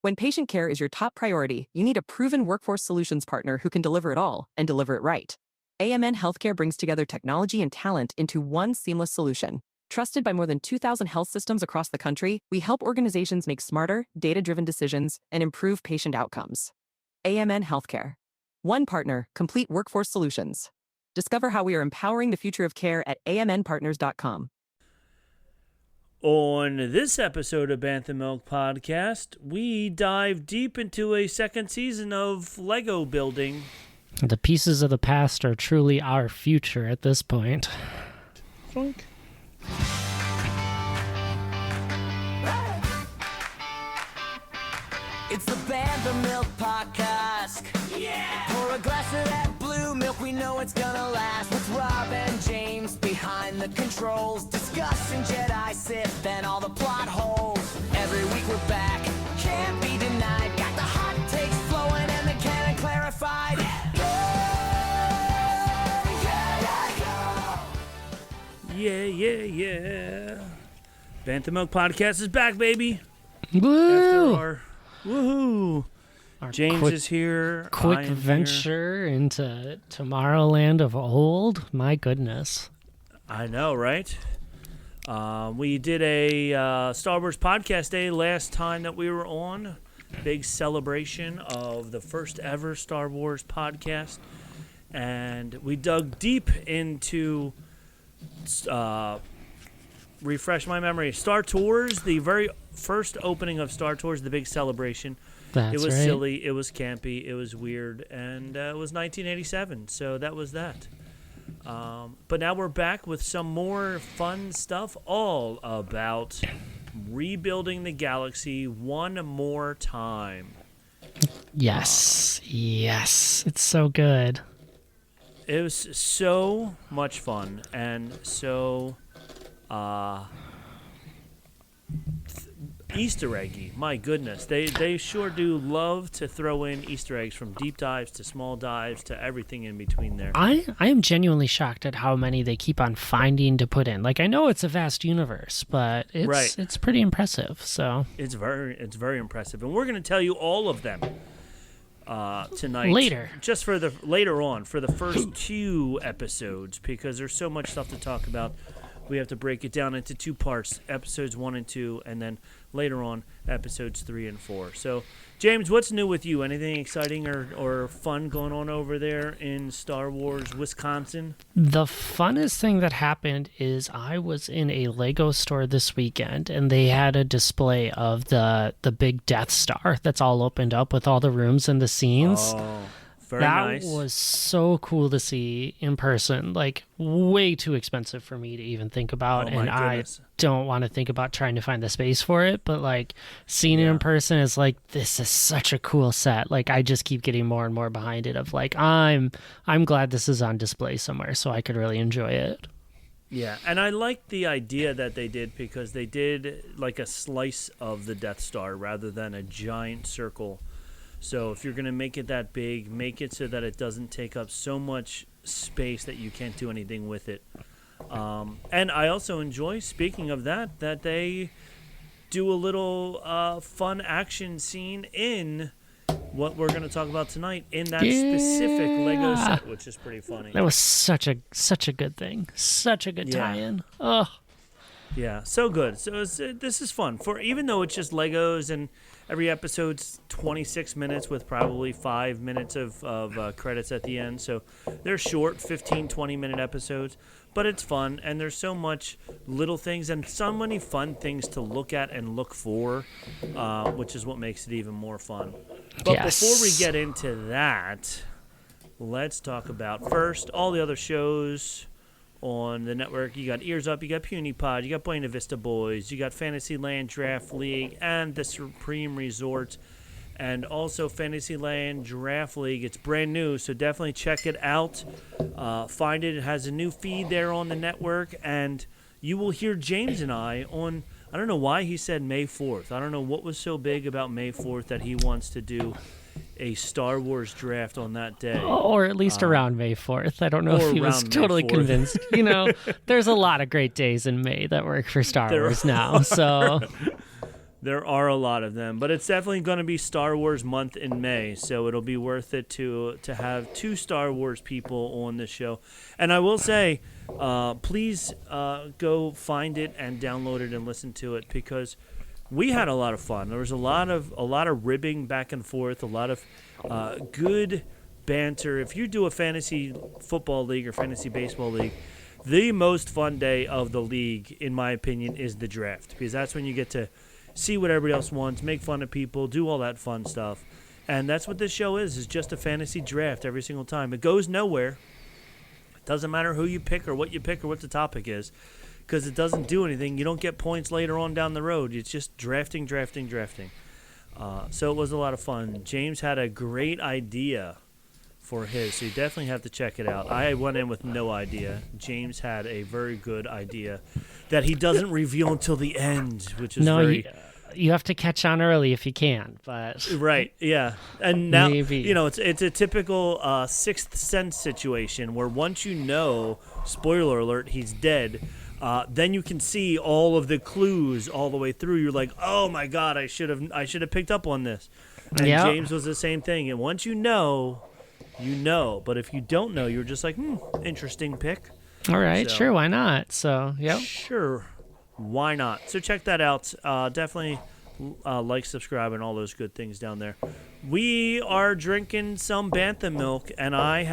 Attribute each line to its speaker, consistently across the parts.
Speaker 1: When patient care is your top priority, you need a proven workforce solutions partner who can deliver it all and deliver it right. AMN Healthcare brings together technology and talent into one seamless solution. Trusted by more than 2,000 health systems across the country, we help organizations make smarter, data-driven decisions and improve patient outcomes. AMN Healthcare. One partner, complete workforce solutions. Discover how we are empowering the future of care at amnpartners.com.
Speaker 2: On this episode of Bantha Milk Podcast, we dive deep into a second season of Lego building.
Speaker 3: The pieces of the past are truly our future at this point.
Speaker 2: Funk.
Speaker 4: It's the Bantha Milk Podcast. Yeah! Pour a glass of that blue milk, we know it's gonna last. With Rob and James behind the controls, discussing Jedi, Sith, and all the plot holes. Every week we're back, can't be denied. Got the hot takes flowing and the canon clarified.
Speaker 2: Yeah. Bantha Milk Podcast is back, baby.
Speaker 3: Woo!
Speaker 2: After our woohoo.
Speaker 3: Our
Speaker 2: James is here.
Speaker 3: Quick
Speaker 2: I am
Speaker 3: venture into Tomorrowland of old. My goodness.
Speaker 2: I know, right? We did a Star Wars podcast day last time that we were on. Big celebration of the first ever Star Wars podcast. And we dug deep into, refresh my memory, Star Tours, the very first opening of Star Tours, the big celebration.
Speaker 3: That's
Speaker 2: it was
Speaker 3: right.
Speaker 2: silly, it was campy, it was weird, and it was 1987, so that was that. But now we're back with some more fun stuff, all about rebuilding the galaxy one more time.
Speaker 3: Yes. It's so good.
Speaker 2: It was so much fun, and so Easter eggy. My goodness, they sure do love to throw in Easter eggs, from deep dives to small dives to everything in between there.
Speaker 3: I am genuinely shocked at how many they keep on finding to put in. Like, I know it's a vast universe, but it's pretty impressive. So
Speaker 2: It's very impressive, and we're going to tell you all of them tonight.
Speaker 3: Later.
Speaker 2: Just for the later on, for the first two episodes, because there's so much stuff to talk about. We have to break it down into two parts, episodes 1 and 2, and then later on, episodes 3 and 4. So, James, what's new with you? Anything exciting or fun going on over there in Star Wars, Wisconsin?
Speaker 3: the funnest thing that happened is I was in a Lego store this weekend, and they had a display of the big Death Star that's all opened up with all the rooms and the scenes.
Speaker 2: Oh, very
Speaker 3: That
Speaker 2: nice.
Speaker 3: was so cool to see in person. Like, way too expensive for me to even think about,
Speaker 2: Oh, my
Speaker 3: and I
Speaker 2: goodness.
Speaker 3: don't want to think about trying to find the space for it. But like, seeing it in person is like, this is such a cool set. Like, I just keep getting more and more behind it. Of like, I'm glad this is on display somewhere so I could really enjoy it.
Speaker 2: Yeah, and I like the idea that they did, because they did like a slice of the Death Star rather than a giant circle. So if you're going to make it that big, make it so that it doesn't take up so much space that you can't do anything with it. And I also enjoy, speaking of that they do a little fun action scene in what we're going to talk about tonight in that specific Lego set, which is pretty funny.
Speaker 3: That was such a good thing. Such a good tie-in. Oh,
Speaker 2: Yeah, so good. So this is fun. For even though it's just Legos and every episode's 26 minutes with probably 5 minutes of credits at the end. So they're short, 15, 20-minute episodes. But it's fun, and there's so much little things and so many fun things to look at and look for, which is what makes it even more fun. But before we get into that, let's talk about first all the other shows on the network. You got Ears Up, you got Puny Pod, you got Buena Vista Boys, you got Fantasyland Draft League, and the Supreme Resort, and also Fantasyland Draft League. It's brand new, so definitely check it out. Find it. It has a new feed there on the network, and you will hear James and I on, I don't know why he said May 4th. I don't know what was so big about May 4th that he wants to do a Star Wars draft on that day.
Speaker 3: Or at least around May 4th. I don't know if he was
Speaker 2: around May
Speaker 3: totally
Speaker 2: 4th.
Speaker 3: convinced. You know, there's a lot of great days in May that work for Star Wars now. So
Speaker 2: There are a lot of them, but it's definitely going to be Star Wars month in May, so it'll be worth it to have 2 Star Wars people on this show. And I will say, please go find it and download it and listen to it, because we had a lot of fun. There was a lot of ribbing back and forth, a lot of good banter. If you do a fantasy football league or fantasy baseball league, the most fun day of the league, in my opinion, is the draft, because that's when you get to see what everybody else wants, make fun of people, do all that fun stuff. And that's what this show is just a fantasy draft every single time. It goes nowhere. It doesn't matter who you pick or what the topic is, because it doesn't do anything. You don't get points later on down the road. It's just drafting. So it was a lot of fun. James had a great idea for his, so you definitely have to check it out. I went in with no idea. James had a very good idea that he doesn't reveal until the end, which is
Speaker 3: you have to catch on early if you can, but
Speaker 2: right, yeah. And now
Speaker 3: maybe.
Speaker 2: it's a typical Sixth Sense situation where once you know, spoiler alert, he's dead. Then you can see all of the clues all the way through. You're like, oh my god, I should have picked up on this. And James was the same thing. And once you know. But if you don't know, you're just like, interesting pick.
Speaker 3: All right, sure, why not? So, yep.
Speaker 2: Sure, why not? So check that out. Definitely like, subscribe, and all those good things down there. We are drinking some Bantha milk, and I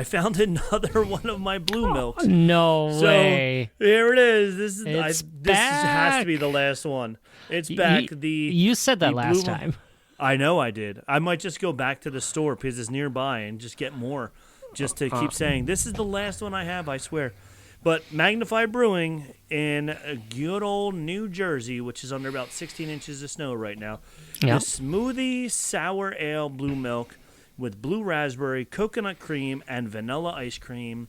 Speaker 2: found another one of my blue milks.
Speaker 3: No way.
Speaker 2: Here it is. This has
Speaker 3: back.
Speaker 2: to be the last one. It's back.
Speaker 3: You said that last time.
Speaker 2: I know I did. I might just go back to the store because it's nearby and just get more, just to keep saying, this is the last one I have, I swear. But Magnify Brewing in good old New Jersey, which is under about 16 inches of snow right now, the smoothie sour ale blue milk with blue raspberry, coconut cream, and vanilla ice cream.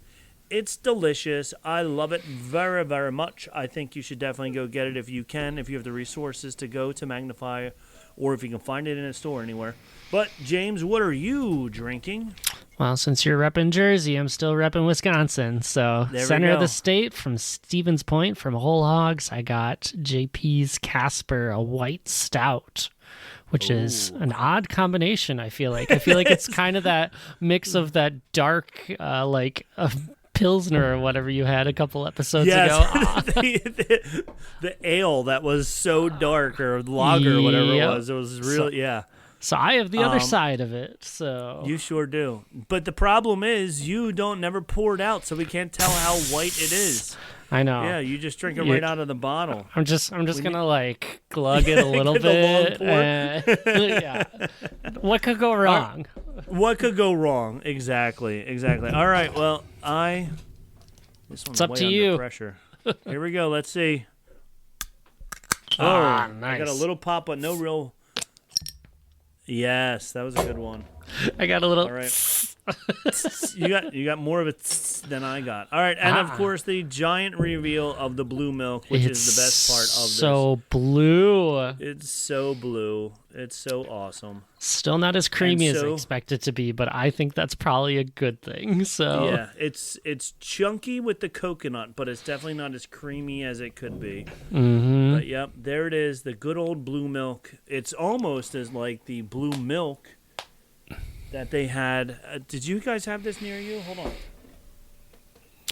Speaker 2: It's delicious. I love it very, very much. I think you should definitely go get it if you can, if you have the resources to go to Magnify, or if you can find it in a store anywhere. But, James, what are you drinking?
Speaker 3: Well, since you're repping Jersey, I'm still repping Wisconsin. So, center of the state from Stevens Point, from Whole Hogs, I got JP's Casper, a white stout, which is an odd combination, I feel like. I feel like it's kind of that mix of that dark, Pilsner or whatever you had a couple episodes ago.
Speaker 2: the ale that was so dark, or lager, or whatever it was really,
Speaker 3: So I have the other side of it. So
Speaker 2: you sure do. But the problem is you don't never pour it out, so we can't tell how white it is.
Speaker 3: I know.
Speaker 2: Yeah, you just drink it right out of the bottle.
Speaker 3: I'm just gonna glug it a little bit. What could go wrong?
Speaker 2: What could go wrong? Exactly. All right. Well, this one's
Speaker 3: up
Speaker 2: way
Speaker 3: to
Speaker 2: under
Speaker 3: you.
Speaker 2: Pressure. Here we go. Let's see.
Speaker 3: Nice.
Speaker 2: I got a little pop, but no real. Yes, that was a good one.
Speaker 3: I got a little.
Speaker 2: All right. you got more of it than I got. All right, and of course the giant reveal of the blue milk, which is the best part of this.
Speaker 3: So blue.
Speaker 2: It's so blue. It's so awesome.
Speaker 3: Still not as creamy as I expect it to be, but I think that's probably a good thing. So
Speaker 2: yeah, it's chunky with the coconut, but it's definitely not as creamy as it could be.
Speaker 3: Mm-hmm.
Speaker 2: But yep, there it is, the good old blue milk. It's almost as like the blue milk that they had. Did you guys have this near you? Hold on.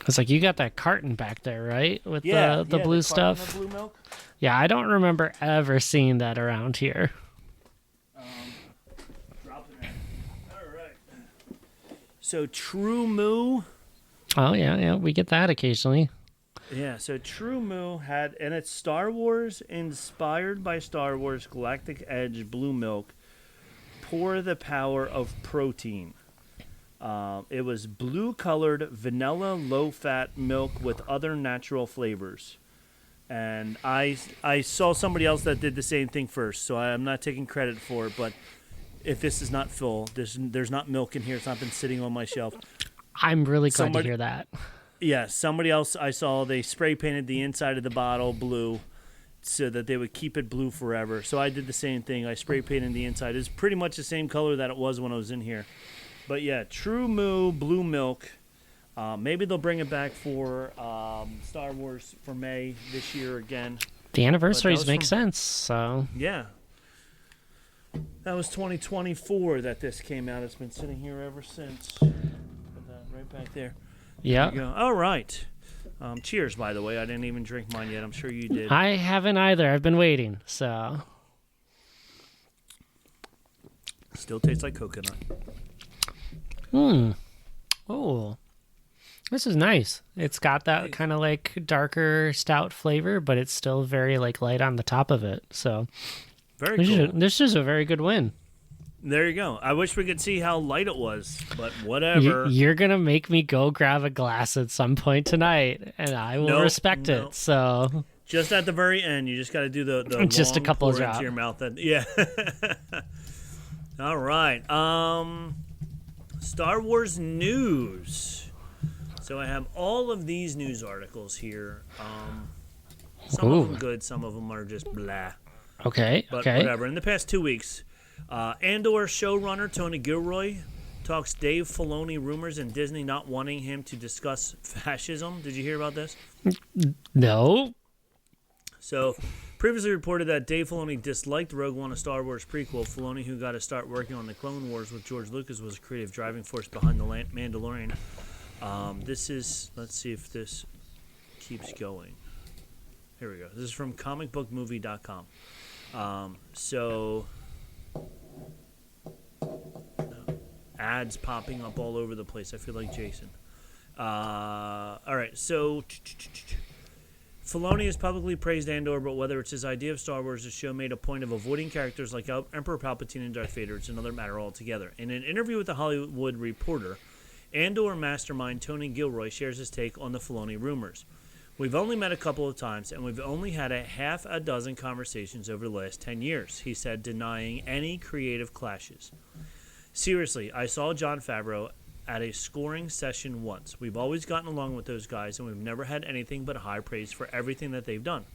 Speaker 3: It's like you got that carton back there, right? With the blue stuff.
Speaker 2: The blue milk.
Speaker 3: Yeah, I don't remember ever seeing that around here.
Speaker 2: Drop it in. All right. So True Moo.
Speaker 3: Oh yeah, we get that occasionally.
Speaker 2: Yeah, so True Moo had, and it's Star Wars, inspired by Star Wars Galactic Edge blue milk. Pour the power of protein. It was blue-colored vanilla low-fat milk with other natural flavors. And I saw somebody else that did the same thing first, so I'm not taking credit for it. But if this is not full, there's not milk in here. It's not been sitting on my shelf.
Speaker 3: I'm really glad to hear that.
Speaker 2: Yeah, somebody else I saw, they spray painted the inside of the bottle blue, so that they would keep it blue forever. So I did the same thing. I spray painted the inside. It's pretty much the same color that it was when I was in here. But yeah, True Moo blue milk. Maybe they'll bring it back for Star Wars for May this year again.
Speaker 3: The anniversaries
Speaker 2: was
Speaker 3: make sense, so...
Speaker 2: Yeah. That was 2024 that this came out. It's been sitting here ever since. Put that right back there.
Speaker 3: Yeah.
Speaker 2: There you go. All right. Cheers, by the way. I didn't even drink mine yet. I'm sure you did.
Speaker 3: I haven't either. I've been waiting, so...
Speaker 2: Still tastes like coconut.
Speaker 3: Oh. This is nice. It's got that kind of like darker stout flavor, but it's still very like light on the top of it. So
Speaker 2: Very cool.
Speaker 3: This is a very good win.
Speaker 2: There you go. I wish we could see how light it was, but whatever.
Speaker 3: You're going to make me go grab a glass at some point tonight, and I will respect it. So
Speaker 2: just at the very end, you just got to do the
Speaker 3: just a
Speaker 2: long
Speaker 3: couple of
Speaker 2: pour
Speaker 3: drops
Speaker 2: into your mouth. Yeah. All right. Star Wars news. So I have all of these news articles here. Some of them good, some of them are just blah.
Speaker 3: Okay.
Speaker 2: But whatever. In the past 2 weeks, Andor showrunner Tony Gilroy talks Dave Filoni rumors and Disney not wanting him to discuss fascism. Did you hear about this?
Speaker 3: No.
Speaker 2: So, previously reported that Dave Filoni disliked Rogue One, a Star Wars prequel. Filoni, who got to start working on the Clone Wars with George Lucas, was a creative driving force behind the Mandalorian. This is, let's see if this keeps going. Here we go. This is from comicbookmovie.com. Ads popping up all over the place. I feel like Jason. All right, so Filoni has publicly praised Andor, but whether it's his idea of Star Wars, the show made a point of avoiding characters like Emperor Palpatine and Darth Vader. It's another matter altogether. In an interview with The Hollywood Reporter, Andor mastermind Tony Gilroy shares his take on the Filoni rumors. We've only met a couple of times, and we've only had a half a dozen conversations over the last 10 years, he said, denying any creative clashes. Seriously, I saw Jon Favreau at a scoring session once. We've always gotten along with those guys, and we've never had anything but high praise for everything that they've done.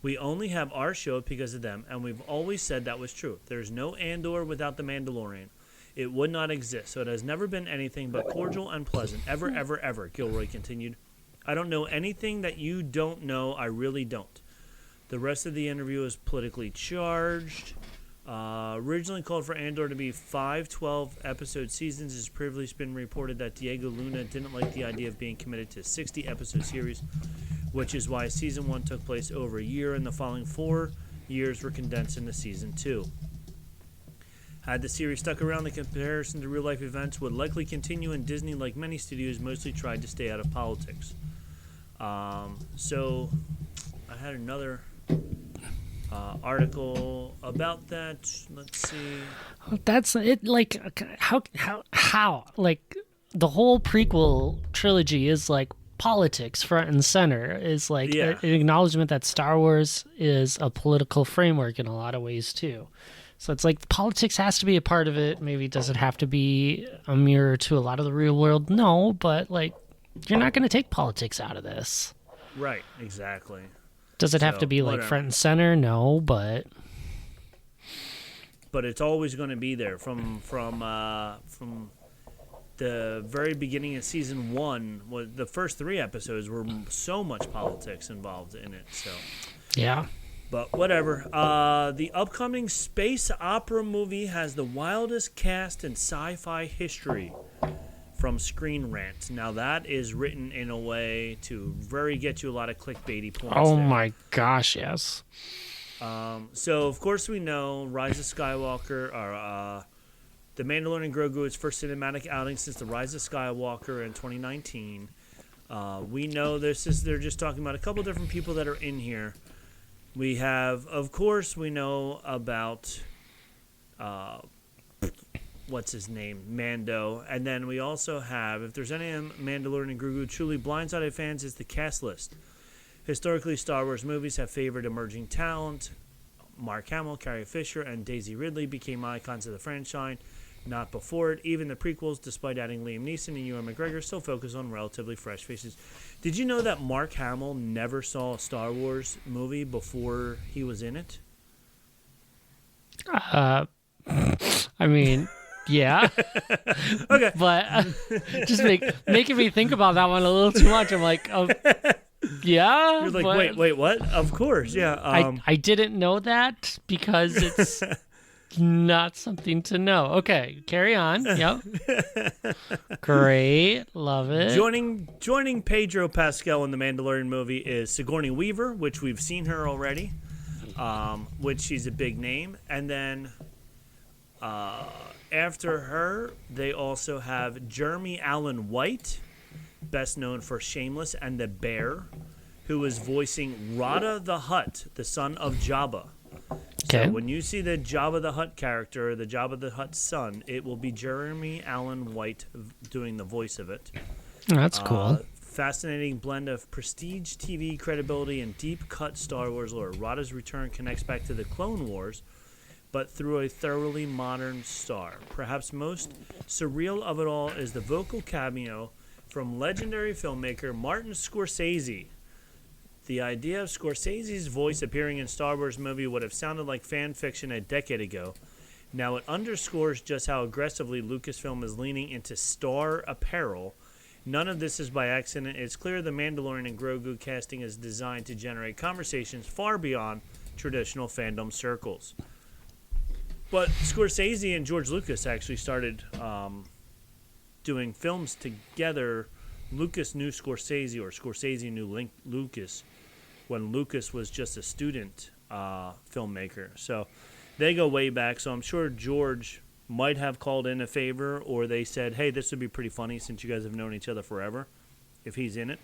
Speaker 2: We only have our show because of them, and we've always said that was true. There's no Andor without the Mandalorian. It would not exist, so it has never been anything but cordial and pleasant. Ever, ever, ever, Gilroy continued. I don't know anything that you don't know. I really don't. The rest of the interview is politically charged. Originally called for Andor to be 5 12-episode seasons, it's previously been reported that Diego Luna didn't like the idea of being committed to a 60-episode series, which is why Season 1 took place over a year, and the following 4 years were condensed into Season 2. Had the series stuck around, the comparison to real-life events would likely continue, and Disney, like many studios, mostly tried to stay out of politics. So I had another article about that. Let's see.
Speaker 3: That's it. Like how? Like the whole prequel trilogy is like politics front and center. Is like an acknowledgement that Star Wars is a political framework in a lot of ways too. So it's like politics has to be a part of it. Maybe does it have to be a mirror to a lot of the real world? No, but like you're not going to take politics out of this.
Speaker 2: Right, exactly.
Speaker 3: Does it have to be like front and center? No, but
Speaker 2: it's always going to be there from the very beginning of Season 1. The first 3 episodes were so much politics involved in it. So
Speaker 3: yeah.
Speaker 2: But whatever. The upcoming space opera movie has the wildest cast in sci-fi history, from Screen Rant. Now that is written in a way to get you a lot of clickbaity points.
Speaker 3: Oh my gosh, yes.
Speaker 2: So of course we know Rise of Skywalker, or The Mandalorian Grogu, its first cinematic outing since The Rise of Skywalker in 2019. We know they're just talking about a couple different people that are in here. We have, of course, we know about what's his name, Mando, and then we also have, if there's any Mandalorian and Grogu truly blindsided fans, it's the cast list. Historically, Star Wars movies have favored emerging talent. Mark Hamill, Carrie Fisher, and Daisy Ridley became icons of the franchise. Not before it. Even the prequels, despite adding Liam Neeson and Ewan McGregor, still focus on relatively fresh faces. Did you know that Mark Hamill never saw a Star Wars movie before he was in it?
Speaker 3: I mean, yeah.
Speaker 2: Okay.
Speaker 3: But just making me think about that one a little too much. I'm like, Yeah.
Speaker 2: You're like, wait, what? Of course, yeah.
Speaker 3: I didn't know that because it's not something to know. Okay, carry on. Yep. Great. Love it.
Speaker 2: Joining Pedro Pascal in the Mandalorian movie is Sigourney Weaver, which we've seen her already, which she's a big name. And then after her, they also have Jeremy Allen White, best known for Shameless and The Bear, who is voicing Rada the Hutt, the son of Jabba.
Speaker 3: Okay.
Speaker 2: So when you see the Jabba the Hutt character, the Jabba the Hutt's son, it will be Jeremy Allen White doing the voice of it.
Speaker 3: That's cool.
Speaker 2: Fascinating blend of prestige TV credibility and deep-cut Star Wars lore. Rada's return connects back to the Clone Wars, but through a thoroughly modern star. Perhaps most surreal of it all is the vocal cameo from legendary filmmaker Martin Scorsese. The idea of Scorsese's voice appearing in Star Wars movie would have sounded like fan fiction a decade ago. Now it underscores just how aggressively Lucasfilm is leaning into star apparel. None of this is by accident. It's clear the Mandalorian and Grogu casting is designed to generate conversations far beyond traditional fandom circles. But Scorsese and George Lucas actually started doing films together. Lucas knew Scorsese, or Scorsese knew Lucas, when Lucas was just a student filmmaker. So they go way back. So I'm sure George might have called in a favor, or they said, hey, this would be pretty funny since you guys have known each other forever, if he's in it.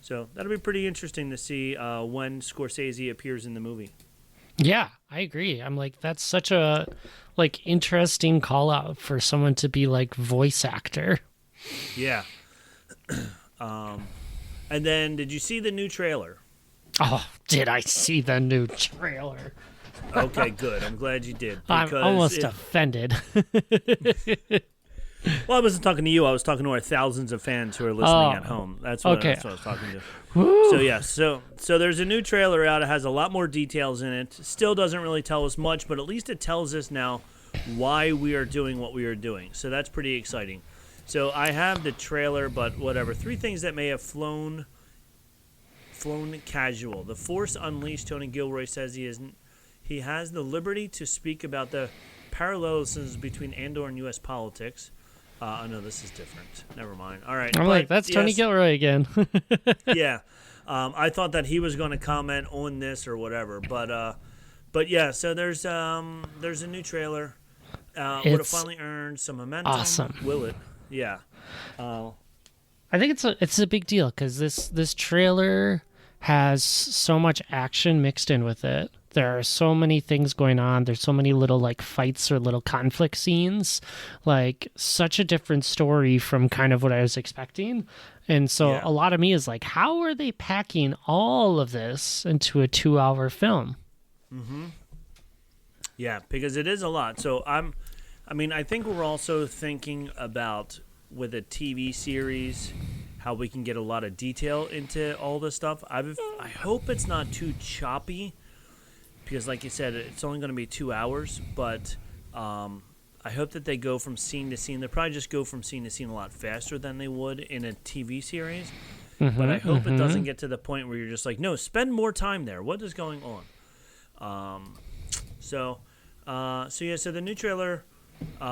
Speaker 2: So that'll be pretty interesting to see when Scorsese appears in the movie.
Speaker 3: Yeah, I agree. I'm like, that's such a interesting call out for someone to be like voice actor.
Speaker 2: Yeah. And then, did you see the new trailer?
Speaker 3: Oh, did I see the new trailer?
Speaker 2: Okay, good. I'm glad you did.
Speaker 3: I'm almost offended.
Speaker 2: Well, I wasn't talking to you. I was talking to our thousands of fans who are listening at home. That's what I was talking to.
Speaker 3: Woo.
Speaker 2: So, yeah. So there's a new trailer out. It has a lot more details in it. Still doesn't really tell us much, but at least it tells us now why we are doing what we are doing. So that's pretty exciting. So I have the trailer, but whatever. 3 things that may have flown casual. The Force Unleashed, Tony Gilroy says he has the liberty to speak about the parallelisms between Andor and U.S. politics. Oh, no, this is different. Never mind. All right.
Speaker 3: I'm like, that's Tony Gilroy again.
Speaker 2: Yeah. I thought that he was going to comment on this or whatever. But yeah, so there's a new trailer. Would it finally earn some momentum?
Speaker 3: Awesome.
Speaker 2: Will it? Yeah.
Speaker 3: I think it's a big deal because this trailer has so much action mixed in with it. There are so many things going on. There's so many little like fights or little conflict scenes. Like such a different story from kind of what I was expecting. And so a lot of me is like, how are they packing all of this into a 2-hour film?
Speaker 2: Mm-hmm. Yeah, because it is a lot. So I think we're also thinking about with a TV series how we can get a lot of detail into all this stuff. I hope it's not too choppy because, like you said, it's only going to be 2 hours. But I hope that they go from scene to scene. They'll probably just go from scene to scene a lot faster than they would in a TV series. But I hope it doesn't get to the point where you're just like, no, spend more time there. What is going on? So the new trailer,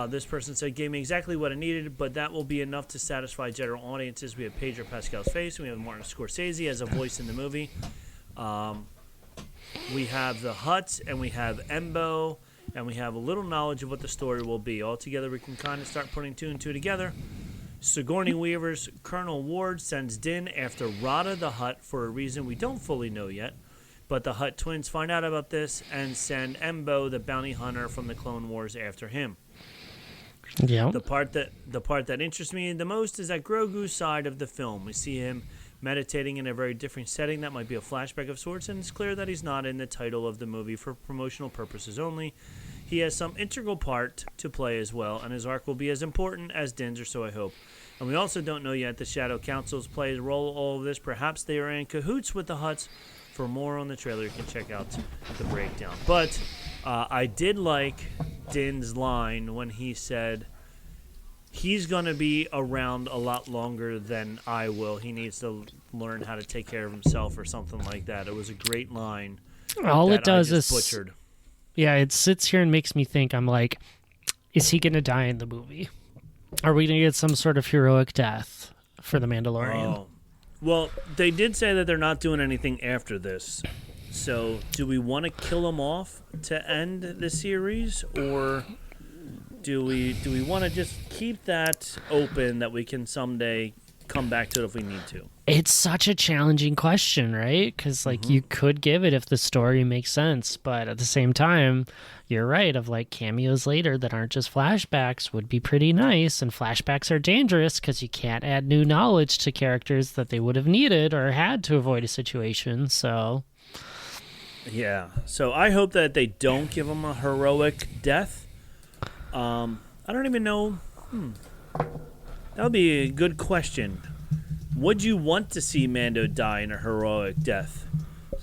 Speaker 2: this person said, gave me exactly what I needed, but that will be enough to satisfy general audiences. We have Pedro Pascal's face, and we have Martin Scorsese as a voice in the movie. We have the Hutts, and we have Embo, and we have a little knowledge of what the story will be. All together, we can kind of start putting 2 and 2 together. Sigourney Weaver's Colonel Ward sends Din after Rada the Hutt for a reason we don't fully know yet. But the Hutt twins find out about this and send Embo, the bounty hunter from the Clone Wars, after him.
Speaker 3: Yeah.
Speaker 2: The part that interests me the most is that Grogu's side of the film. We see him meditating in a very different setting that might be a flashback of sorts, and it's clear that he's not in the title of the movie for promotional purposes only. He has some integral part to play as well, and his arc will be as important as Din's, or so I hope. And we also don't know yet the Shadow Council's plays a role in all of this. Perhaps they are in cahoots with the Hutts. For more on the trailer, you can check out the breakdown. But I did like Din's line when he said he's going to be around a lot longer than I will. He needs to learn how to take care of himself or something like that. It was a great line.
Speaker 3: All
Speaker 2: that
Speaker 3: it does
Speaker 2: I
Speaker 3: is
Speaker 2: just butchered.
Speaker 3: Yeah, it sits here and makes me think. I'm like, is he going to die in the movie? Are we going to get some sort of heroic death for the Mandalorian?
Speaker 2: Oh. Well, they did say that they're not doing anything after this. So, do we want to kill him off to end the series, or do we want to just keep that open that we can someday come back to it if we need to?
Speaker 3: It's such a challenging question, right? Because like you could give it if the story makes sense, but at the same time, you're right. Of like cameos later that aren't just flashbacks would be pretty nice, and flashbacks are dangerous because you can't add new knowledge to characters that they would have needed or had to avoid a situation. So.
Speaker 2: Yeah, so I hope that they don't give him a heroic death. I don't even know. That would be a good question. Would you want to see Mando die in a heroic death?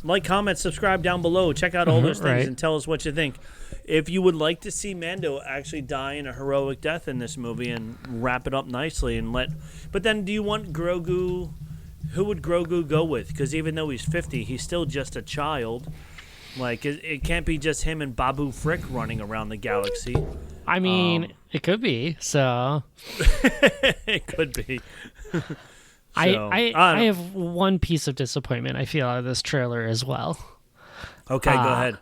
Speaker 2: Like, comment, subscribe down below. Check out all those things and tell us what you think. If you would like to see Mando actually die in a heroic death in this movie and wrap it up nicely and let... But then do you want Grogu... Who would Grogu go with? Because even though he's 50, he's still just a child. Like, it can't be just him and Babu Frick running around the galaxy.
Speaker 3: I mean, it could be, so...
Speaker 2: It could be.
Speaker 3: I have one piece of disappointment I feel out of this trailer as well.
Speaker 2: Okay, go ahead.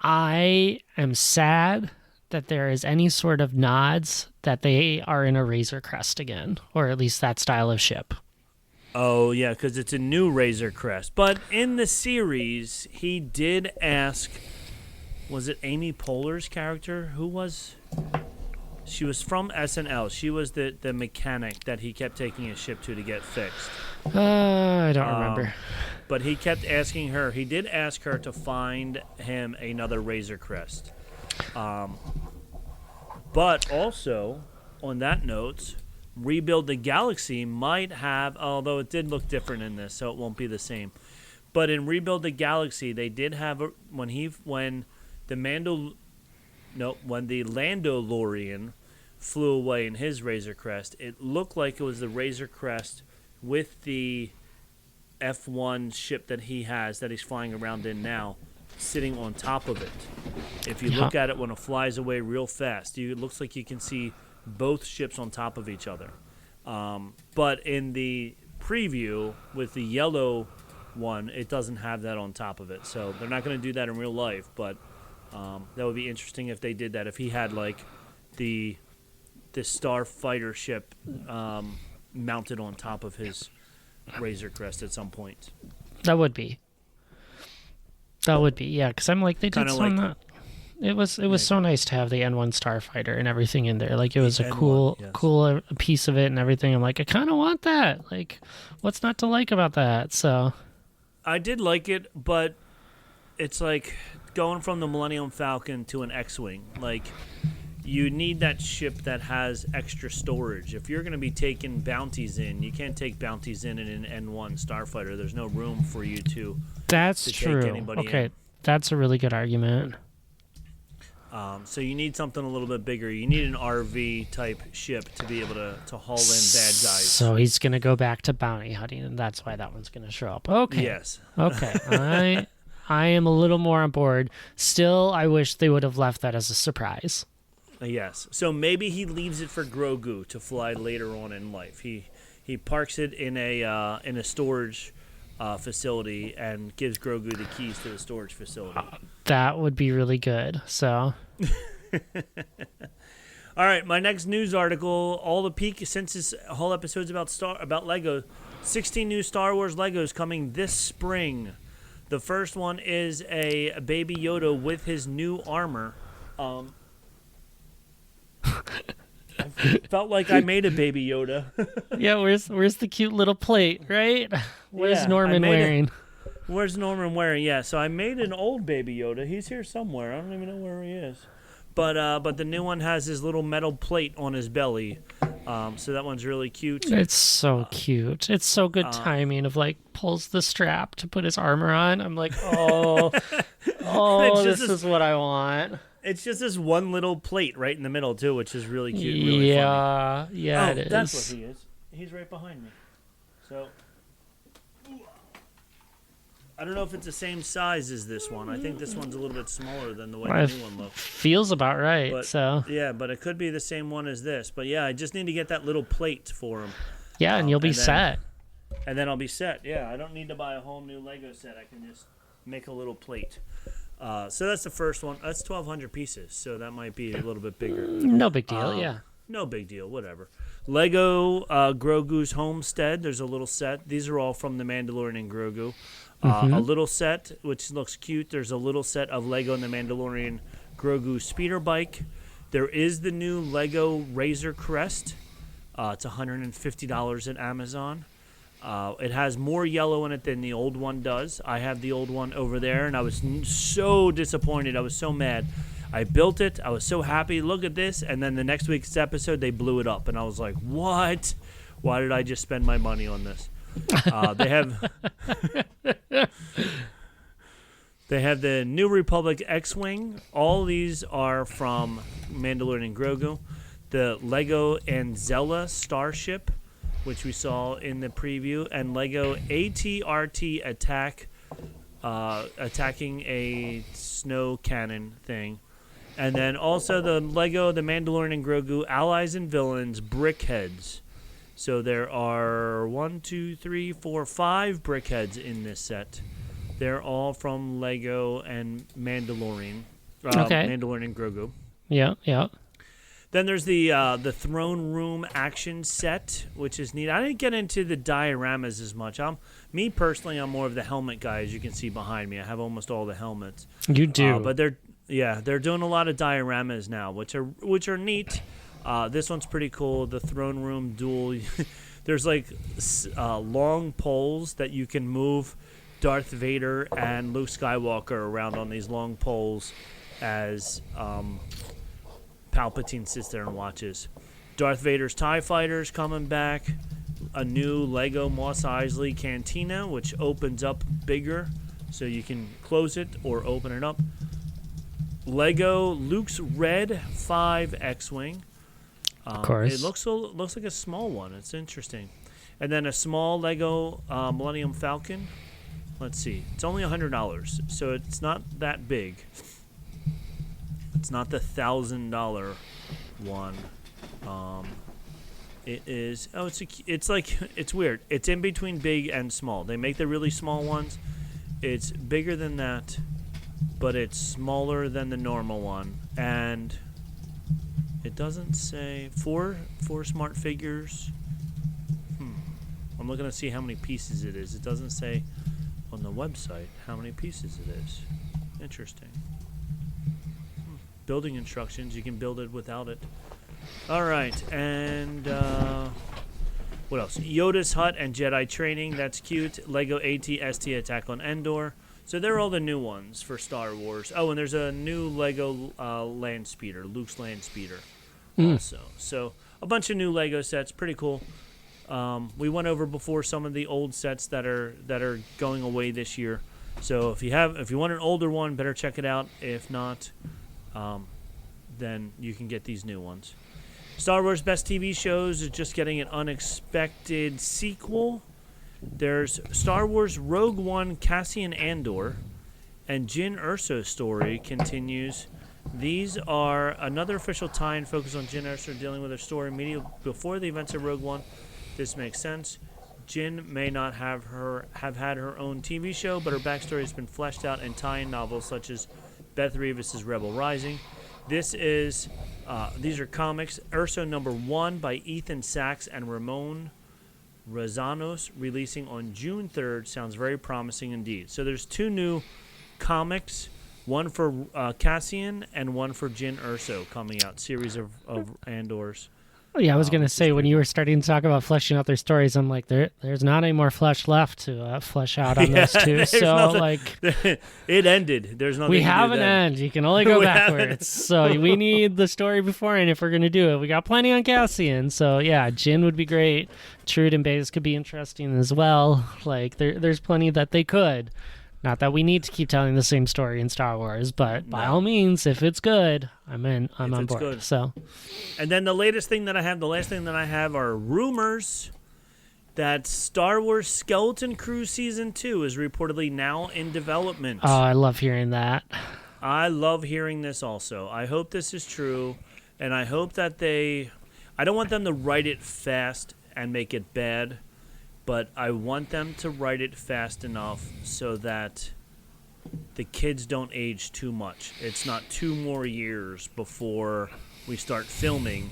Speaker 3: I am sad that there is any sort of nods that they are in a Razor Crest again, or at least that style of ship.
Speaker 2: Oh, yeah, because it's a new Razor Crest. But in the series, he did ask, was it Amy Poehler's character? Who was... She was from SNL. She was the mechanic that he kept taking his ship to get fixed.
Speaker 3: I don't remember.
Speaker 2: But he kept asking her. He did ask her to find him another Razor Crest. But also, on that note, Rebuild the Galaxy might have, although it did look different in this, so it won't be the same. But in Rebuild the Galaxy, they did have when the Landolorian flew away in his Razor Crest, it looked like it was the Razor Crest with the F1 ship that he has, that he's flying around in now, sitting on top of it. If you look at it when it flies away real fast, it looks like you can see both ships on top of each other. But in the preview with the yellow one, it doesn't have that on top of it. So they're not going to do that in real life, but that would be interesting if they did that. If he had like the Starfighter ship mounted on top of his Razor Crest at some point.
Speaker 3: That would be, yeah. Because I'm like, they did some. Like, it was so nice to have the N1 Starfighter and everything in there. Like, it was a
Speaker 2: N1,
Speaker 3: cool piece of it and everything. I'm like, I kind of want that. Like, what's not to like about that? So,
Speaker 2: I did like it, but it's like going from the Millennium Falcon to an X-Wing. Like, you need that ship that has extra storage. If you're going to be taking bounties in, you can't take bounties in an N1 Starfighter. There's no room for you to.
Speaker 3: That's true.
Speaker 2: Take anybody in.
Speaker 3: That's a really good argument.
Speaker 2: So you need something a little bit bigger. You need an RV type ship to be able to haul in bad guys.
Speaker 3: So he's going to go back to bounty hunting, and that's why that one's going to show up. Okay.
Speaker 2: Yes.
Speaker 3: Okay. I am a little more on board. Still, I wish they would have left that as a surprise.
Speaker 2: Yes. So maybe he leaves it for Grogu to fly later on in life. He parks it in a storage facility and gives Grogu the keys to the storage facility.
Speaker 3: That would be really good. So.
Speaker 2: All right, my next news article. All the peak since this whole episode's about Lego. 16 new Star Wars Legos coming this spring. The first one is a Baby Yoda with his new armor. I felt like I made a Baby Yoda.
Speaker 3: Yeah, where's the cute little plate, right? Where's Norman wearing?
Speaker 2: Where's Norman wearing? Yeah, so I made an old Baby Yoda. He's here somewhere. I don't even know where he is. But the new one has his little metal plate on his belly. So that one's really cute.
Speaker 3: It's so cute. It's so good timing of like pulls the strap to put his armor on. I'm like, this is what I want.
Speaker 2: It's just this one little plate right in the middle too, which is really cute. Really funny.
Speaker 3: Yeah, it is.
Speaker 2: That's what he is. He's right behind me. So I don't know if it's the same size as this one. I think this one's a little bit smaller than the way
Speaker 3: Well,
Speaker 2: the new one looks.
Speaker 3: Feels about right.
Speaker 2: But,
Speaker 3: so
Speaker 2: yeah, but it could be the same one as this. But yeah, I just need to get that little plate for him.
Speaker 3: yeah, and you'll be set.
Speaker 2: And then I'll be set. Yeah, I don't need to buy a whole new Lego set. I can just make a little plate. So that's the first one. That's 1,200 pieces, so that might be a little bit bigger.
Speaker 3: No big deal. Yeah.
Speaker 2: No big deal, whatever. Lego Grogu's Homestead. There's a little set. These are all from The Mandalorian and Grogu. A little set, which looks cute. There's a little set of Lego and The Mandalorian Grogu speeder bike. There is the new Lego Razor Crest. It's $150 at Amazon. It has more yellow in it than the old one does. I have the old one over there, and I was so disappointed. I was so mad. I built it. I was so happy. Look at this. And then the next week's episode, they blew it up. And I was like, what? Why did I just spend my money on this? They have they have the New Republic X-Wing. All these are from Mandalorian and Grogu. The Lego Anzella Starship, which we saw in the preview. And Lego AT-RT attacking a snow cannon thing. And then also the Lego, The Mandalorian and Grogu, Allies and Villains, Brickheads. So there are 5 Brickheads in this set. They're all from Lego and Mandalorian.
Speaker 3: Okay.
Speaker 2: Mandalorian and Grogu.
Speaker 3: Yeah, yeah.
Speaker 2: Then there's the Throne Room action set, which is neat. I didn't get into the dioramas as much. Me personally, I'm more of the helmet guy, as you can see behind me. I have almost all the helmets.
Speaker 3: You do.
Speaker 2: But they're doing a lot of dioramas now, which are neat. This one's pretty cool. The Throne Room duel. There's like long poles that you can move Darth Vader and Luke Skywalker around on these long poles as Palpatine sits there and watches. Darth Vader's TIE Fighters coming back. A new Lego Mos Eisley Cantina, which opens up bigger, so you can close it or open it up. Lego Luke's Red 5 X-Wing.
Speaker 3: Of course.
Speaker 2: It looks like a small one. It's interesting. And then a small Lego Millennium Falcon. Let's see. It's only $100, so it's not that big. It's not the $1,000 one. It is. Oh, it's weird. It's in between big and small. They make the really small ones. It's bigger than that, but it's smaller than the normal one. And it doesn't say four smart figures. I'm looking to see how many pieces it is. It doesn't say on the website how many pieces it is. Interesting. Building instructions. You can build it without it. All right, and what else? Yoda's Hut and Jedi Training. That's cute. Lego AT-ST Attack on Endor. So they're all the new ones for Star Wars. Oh, and there's a new Lego land speeder, Luke's land speeder also. So a bunch of new Lego sets. Pretty cool. We went over before some of the old sets that are going away this year. So if you want an older one, better check it out. If not, then you can get these new ones. Star Wars Best TV Shows is just getting an unexpected sequel. There's Star Wars Rogue One Cassian Andor, and Jyn Erso's story continues. These are another official tie-in focused on Jyn Erso dealing with her story immediately before the events of Rogue One. This makes sense. Jyn may not have had her own TV show, but her backstory has been fleshed out in tie-in novels such as Beth Revis's Rebel Rising. These are comics. Erso #1 by Ethan Sachs and Ramon Rosanos, releasing on June 3rd. Sounds very promising indeed. So there's 2 new comics, one for Cassian and one for Jyn Erso coming out, series of Andors.
Speaker 3: Oh, yeah, I was going to say, when you were starting to talk about fleshing out their stories, I'm like, there's not any more flesh left to flesh out on those two. So,
Speaker 2: it ended. There's nothing.
Speaker 3: We
Speaker 2: to
Speaker 3: have
Speaker 2: do
Speaker 3: an
Speaker 2: then.
Speaker 3: end. You can only go backwards. So we need the story before, and if we're going to do it, we got plenty on Cassian. So yeah, Jyn would be great. Trude and Baze could be interesting as well. Like there's plenty that they could. Not that we need to keep telling the same story in Star Wars, but by all means, if it's good, I'm in. I'm on board. Good. So,
Speaker 2: and then the last thing that I have are rumors that Star Wars Skeleton Crew Season 2 is reportedly now in development.
Speaker 3: Oh, I love hearing that.
Speaker 2: I love hearing this also. I hope this is true, and I hope that I don't want them to write it fast and make it bad, but I want them to write it fast enough so that the kids don't age too much. It's not 2 more years before we start filming,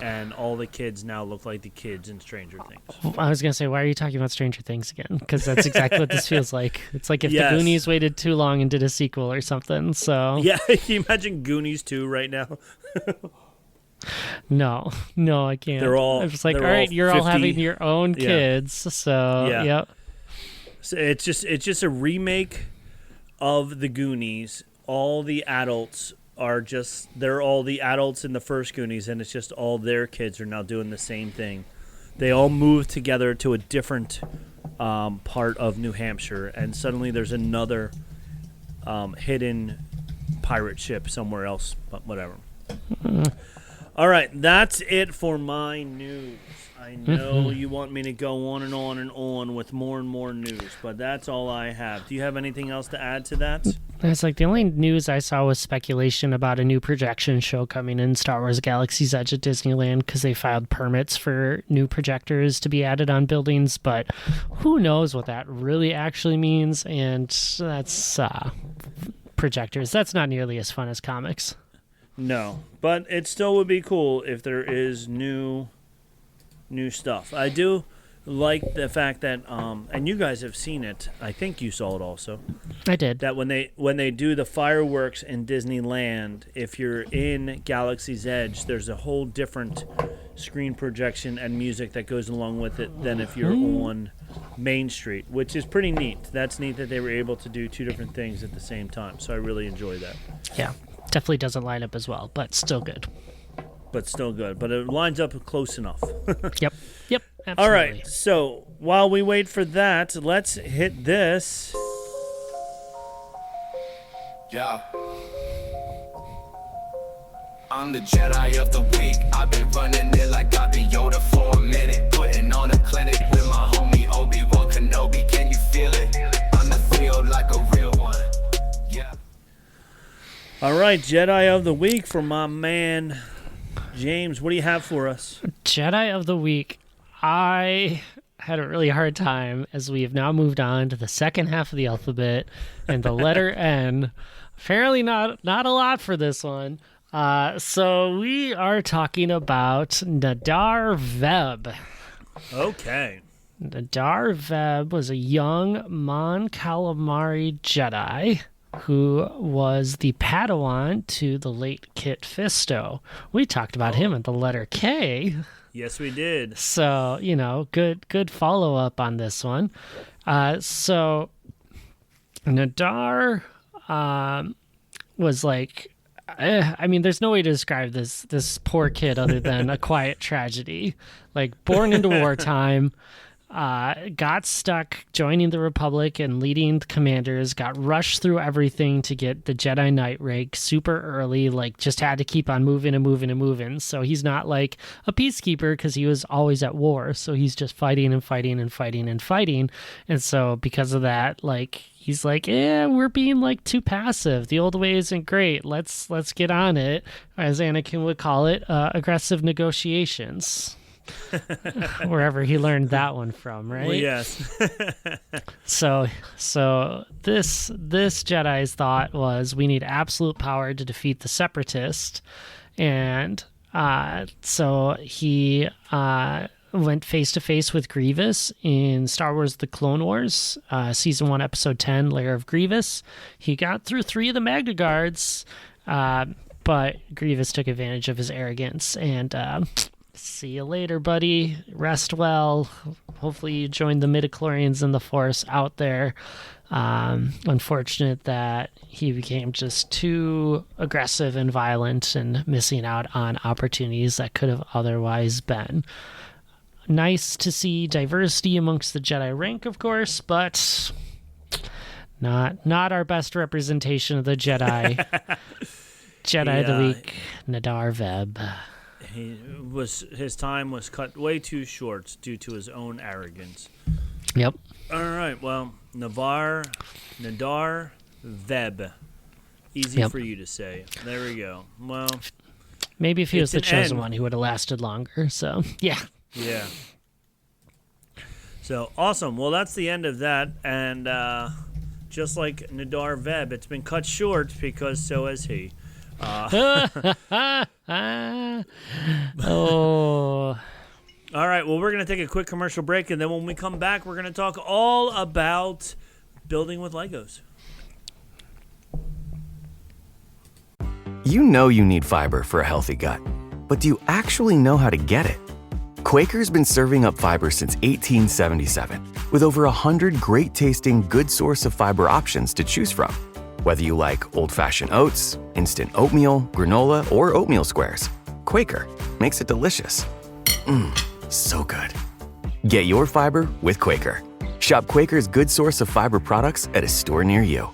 Speaker 2: and all the kids now look like the kids in Stranger Things.
Speaker 3: I was going to say, why are you talking about Stranger Things again? Because that's exactly what this feels like. It's like if
Speaker 2: Yes.
Speaker 3: the Goonies waited too long and did a sequel or something. So
Speaker 2: Yeah, can you imagine Goonies 2 right now?
Speaker 3: No, I can't.
Speaker 2: They're all-
Speaker 3: I'm just like, all
Speaker 2: they're
Speaker 3: right,
Speaker 2: all
Speaker 3: you're all
Speaker 2: 50.
Speaker 3: having your own
Speaker 2: Yeah.
Speaker 3: kids. So,
Speaker 2: Yeah.
Speaker 3: yep.
Speaker 2: So it's just a remake of the Goonies. All the adults they're all the adults in the first Goonies, and it's just all their kids are now doing the same thing. They all moved together to a different part of New Hampshire, and suddenly there's another hidden pirate ship somewhere else, but whatever. All right, that's it for my news. I know you want me to go on and on and on with more and more news, but that's all I have. Do you have anything else to add to that?
Speaker 3: It's like the only news I saw was speculation about a new projection show coming in Star Wars Galaxy's Edge at Disneyland because they filed permits for new projectors to be added on buildings, but who knows what that really actually means, and that's projectors. That's not nearly as fun as comics.
Speaker 2: No, but it still would be cool if there is new stuff. I do like the fact that, and you guys have seen it. I think you saw it also.
Speaker 3: I did.
Speaker 2: That when they do the fireworks in Disneyland, if you're in Galaxy's Edge, there's a whole different screen projection and music that goes along with it than if you're on Main Street, which is pretty neat. That's neat that they were able to do 2 different things at the same time. So I really enjoy that.
Speaker 3: Yeah, definitely doesn't line up as well, but still good.
Speaker 2: But still good. But it lines up close enough.
Speaker 3: Yep, absolutely.
Speaker 2: All right, so while we wait for that, let's hit this.
Speaker 5: Yeah. I'm the Jedi of the week. I've been running it like I've been Yoda for a minute. Putting on a clinic with my homie Obi-Wan Kenobi. Can you feel it? On the field like a real one. Yeah.
Speaker 2: All right, Jedi of the Week for my man, James. What do you have for us?
Speaker 3: Jedi of the Week. I had a really hard time as we have now moved on to the second half of the alphabet and the letter N. Apparently not a lot for this one. So we are talking about Nadar Veb.
Speaker 2: Okay.
Speaker 3: Nadar Veb was a young Mon Calamari Jedi who was the Padawan to the late Kit Fisto. We talked about him at the letter K.
Speaker 2: Yes, we did.
Speaker 3: So, good follow-up on this one. So Nadar was like, there's no way to describe this poor kid other than a quiet tragedy. Like, born into wartime, got stuck joining the Republic and leading the commanders, got rushed through everything to get the Jedi Knight rank super early, like just had to keep on moving and moving and moving. So he's not like a peacekeeper because he was always at war. So he's just fighting and fighting and fighting and fighting. And so because of that, like, he's like, we're being like too passive. The old way isn't great. Let's get on it. As Anakin would call it, aggressive negotiations. Wherever he learned that one from, right?
Speaker 2: Well, yes.
Speaker 3: So this Jedi's thought was, we need absolute power to defeat the Separatists, and so he went face to face with Grievous in Star Wars: The Clone Wars, Season 1, Episode 10, Lair of Grievous. He got through 3 of the Magna Guards, but Grievous took advantage of his arrogance and. See you later, buddy. Rest well. Hopefully you join the midichlorians and the Force out there. Unfortunate that he became just too aggressive and violent and missing out on opportunities that could have otherwise been. Nice to see diversity amongst the Jedi rank, of course, but not our best representation of the Jedi. Jedi of the Week, Nadar Veb.
Speaker 2: his time was cut way too short due to his own arrogance.
Speaker 3: Yep.
Speaker 2: All right, well, Nadar Veb. Easy
Speaker 3: Yep.
Speaker 2: for you to say. There we go. Well,
Speaker 3: maybe if he was the
Speaker 2: it's an
Speaker 3: chosen
Speaker 2: N.
Speaker 3: one, he would have lasted longer. So, yeah.
Speaker 2: Yeah. So, awesome. Well, that's the end of that. And just like Nadar Veb, it's been cut short because so has he.
Speaker 3: Oh.
Speaker 2: All right, well, we're going to take a quick commercial break, and then when we come back, we're going to talk all about building with Legos.
Speaker 6: You know you need fiber for a healthy gut, but do you actually know how to get it? Quaker's been serving up fiber since 1877, with over 100 great-tasting, good source of fiber options to choose from. Whether you like old-fashioned oats, instant oatmeal, granola, or oatmeal squares, Quaker makes it delicious. So good. Get your fiber with Quaker. Shop Quaker's good source of fiber products at a store near you.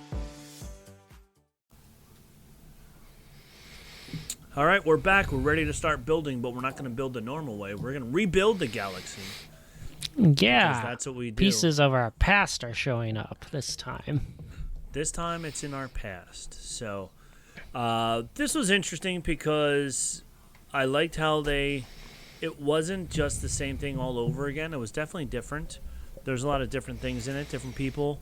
Speaker 2: All right, we're back. We're ready to start building, but we're not going to build the normal way. We're going to rebuild the galaxy.
Speaker 3: Yeah.
Speaker 2: Because that's what we do.
Speaker 3: Pieces of our past are showing up this time.
Speaker 2: This time it's in our past. So this was interesting because I liked how it wasn't just the same thing all over again. It was definitely different. There's a lot of different things in it, different people.